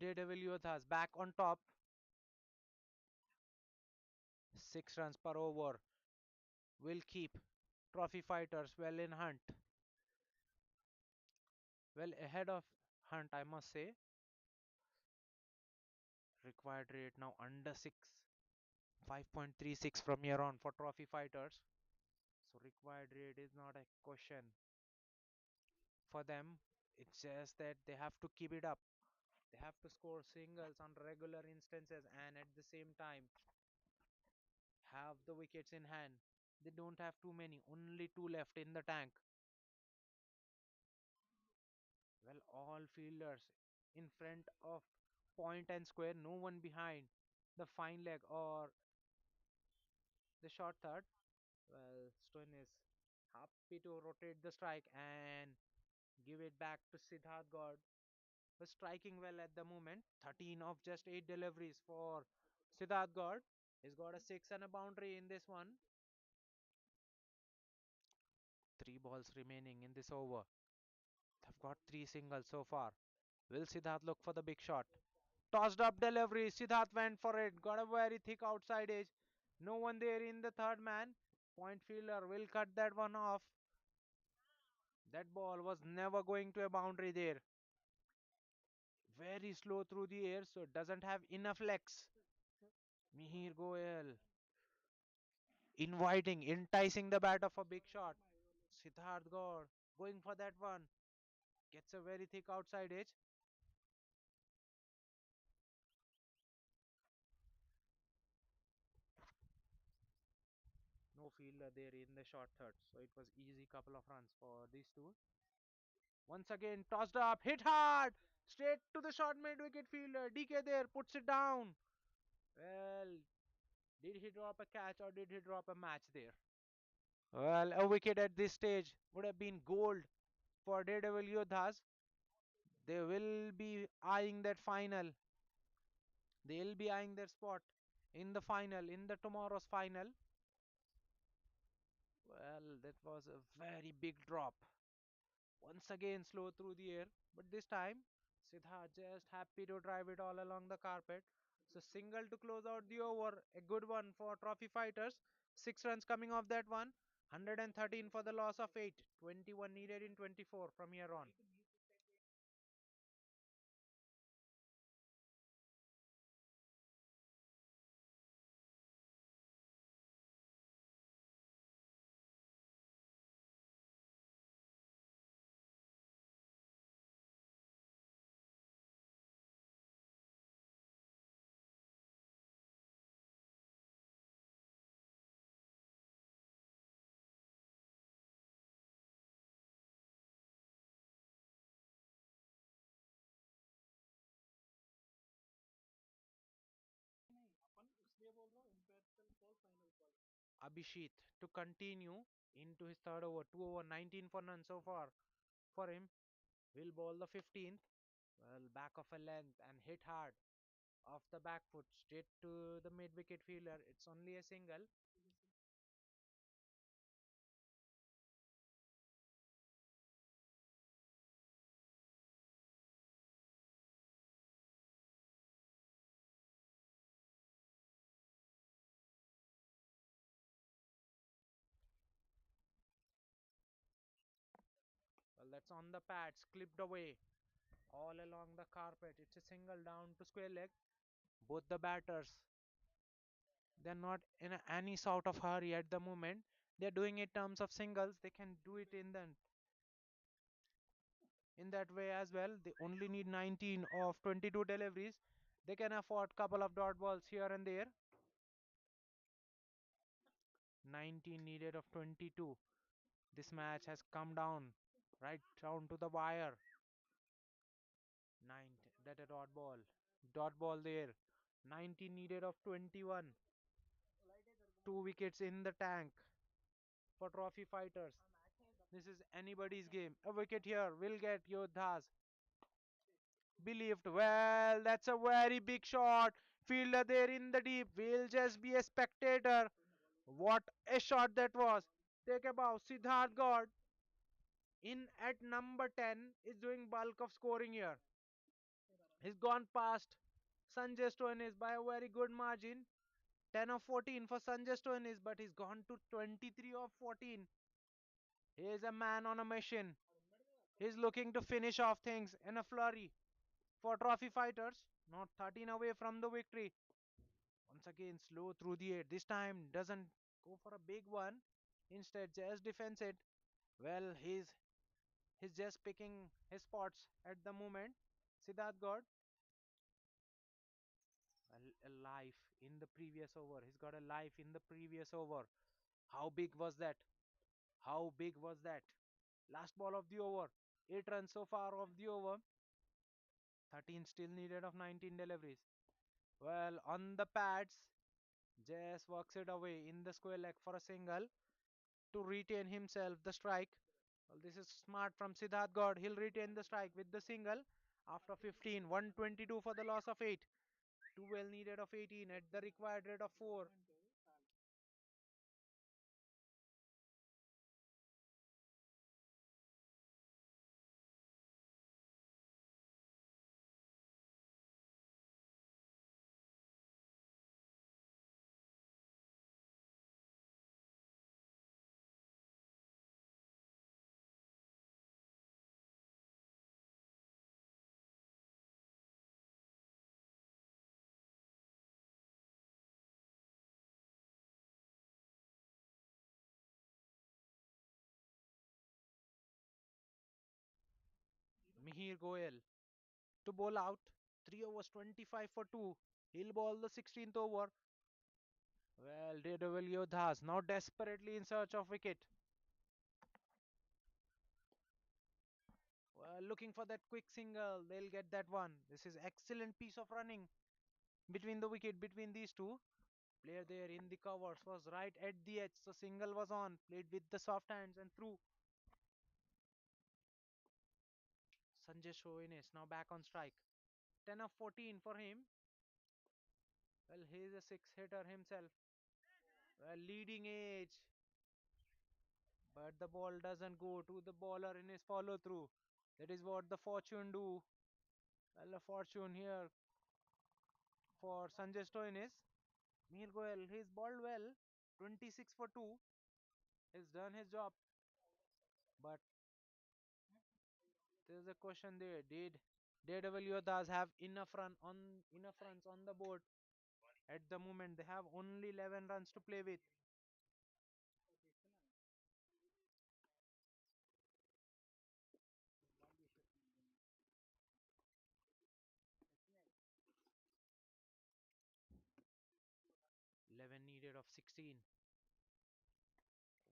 S1: Daredevil Yodhas back on top. 6 runs per over will keep trophy fighters well in hunt. Well ahead of hunt, I must say. Required rate now under 6. 5.36 from here on for trophy fighters. So required rate is not a question for them. It's just that they have to keep it up. They have to score singles on regular instances and at the same time have the wickets in hand. They don't have too many, only 2 left in the tank. Well, all fielders in front of point and square, no one behind the fine leg or the short third. Well, Stone is happy to rotate the strike and give it back to Siddharth God, who's striking well at the moment. 13 of just 8 deliveries for Siddharth God. He's got a 6 and a boundary in this one. 3 balls remaining in this over. They've got 3 singles so far. Will Siddharth look for the big shot? Tossed up delivery. Siddharth went for it. Got a very thick outside edge. No one there in the third man. Point fielder will cut that one off. That ball was never going to a boundary there. Very slow through the air, so it doesn't have enough legs. Mihir Goel inviting, enticing the bat of a big shot. Siddharth Gaur going for that one. Gets a very thick outside edge. No fielder there in the short third, so it was easy couple of runs for these two. Once again, tossed up, hit hard, straight to the short mid wicket fielder. DK there puts it down. Well, did he drop a catch or did he drop a match there? Well, a wicket at this stage would have been gold for Daredevil Yodhas. They will be eyeing that final. They'll be eyeing their spot in the final, in the tomorrow's final. Well, that was a very big drop. Once again, slow through the air, but this time, Siddha just happy to drive it all along the carpet. So, single to close out the over, a good one for trophy fighters. 6 runs coming off that one, 113 for the loss of 8, 21 needed in 24 from here on. Abhishek to continue into his third over, 2 over 19 for none so far for him. Will bowl the 15th. Well, back of a length and hit hard. Off the back foot, straight to the mid wicket fielder. It's only a single. Well, that's on the pads, clipped away all along the carpet. It's a single down to square leg. Both the batters, they're not in any sort of hurry at the moment. They're doing it in terms of singles. They can do it in that way as well. They only need 19 of 22 deliveries. They can afford couple of dot balls here and there. 19 needed of 22. This match has come down right down to the wire. 9, that a dot ball. Dot ball there. 19 needed of 21. 2 wickets in the tank for trophy fighters. This is anybody's game. A wicket here will get Yodhas. Believed. Well, that's a very big shot. Fielder there in the deep. Will just be a spectator. What a shot that was. Take a bow. Siddharth God in at number 10 is doing bulk of scoring here. He's gone past Sanjay Stoinis by a very good margin. 10 of 14 for Sanjay Stoinis, but he's gone to 23 of 14. He is a man on a mission. He's looking to finish off things in a flurry for trophy fighters. Not 13 away from the victory. Once again, slow through the air. This time doesn't go for a big one. Instead, just defends it. Well, he's just picking his spots at the moment. Siddharth God, a life in the previous over. He's got a life in the previous over. How big was that? How big was that? Last ball of the over. 8 runs so far of the over. 13 still needed of 19 deliveries. Well, on the pads, Jess works it away in the square leg for a single to retain himself the strike. Well, this is smart from Siddharth God. He'll retain the strike with the single after 15. 122 for the loss of 8. 2 well needed of 18 at the required rate of 4. Mihir Goel to bowl out. 3 overs 25 for 2. He'll bowl the 16th over. Well, Daredevil Yodhas now desperately in search of wicket. Well, looking for that quick single. They'll get that one. This is excellent piece of running between the wicket between these two. Player there in the covers was right at the edge. So single was on. Played with the soft hands and through. Sanjay Shoin now back on strike. 10 of 14 for him. Well, he's a six hitter himself. Well, leading edge. But the ball doesn't go to the bowler in his follow through. That is what the fortune do. Well, the fortune here for Sanjay Stoinis. Mir Goel, he's bowled well. 26 for 2. He's done his job. But there's a question there. Did Daredevil Yodhas have enough runs on the board? At the moment, they have only 11 runs to play with. 11 needed of 16.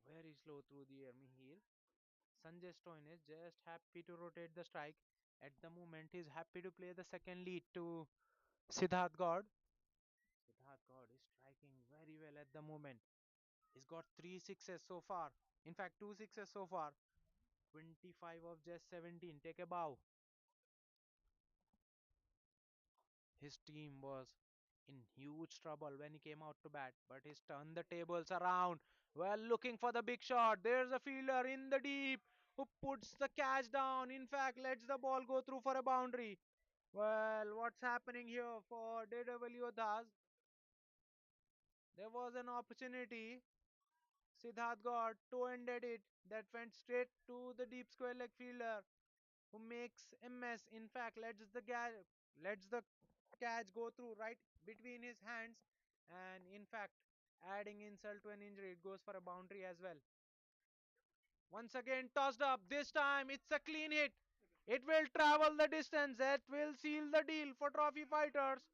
S1: Very slow through the air, Mihir. Sanjay Stoin is just happy to rotate the strike. At the moment, he's happy to play the second lead to Siddharth God. Siddharth God is striking very well at the moment. He's got 3 sixes so far. In fact, 2 sixes so far. 25 of just 17. Take a bow. His team was in huge trouble when he came out to bat, but he's turned the tables around. Well, looking for the big shot. There's a fielder in the deep who puts the catch down. In fact, lets the ball go through for a boundary. Well, what's happening here for Daredevil Yodhas? There was an opportunity. Siddharth got toe-ended it that went straight to the deep square leg fielder who makes a mess. In fact, lets the catch go through right between his hands, and in fact, adding insult to an injury, it goes for a boundary as well. Once again, tossed up. This time, it's a clean hit. It will travel the distance. That will seal the deal for trophy fighters.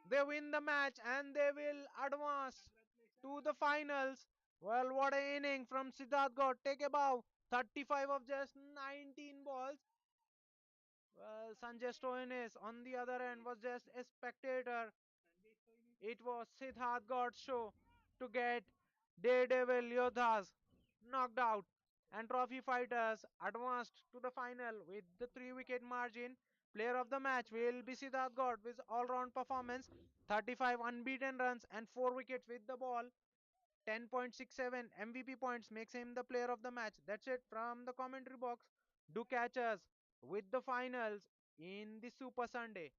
S1: They win the match and they will advance to the finals. Well, what a inning from Siddharth God. Take a bow. 35 of just 19 balls. Well, Sanjay Stoinis on the other end was just a spectator. It was Siddharth God's show to get Daredevil Yodhas knocked out, and trophy fighters advanced to the final with the 3 wicket margin. Player of the match will be Siddharth God with all-round performance, 35 unbeaten runs and 4 wickets with the ball. 10.67 MVP points makes him the player of the match. That's it from the commentary box. Do catch us with the finals in the Super Sunday.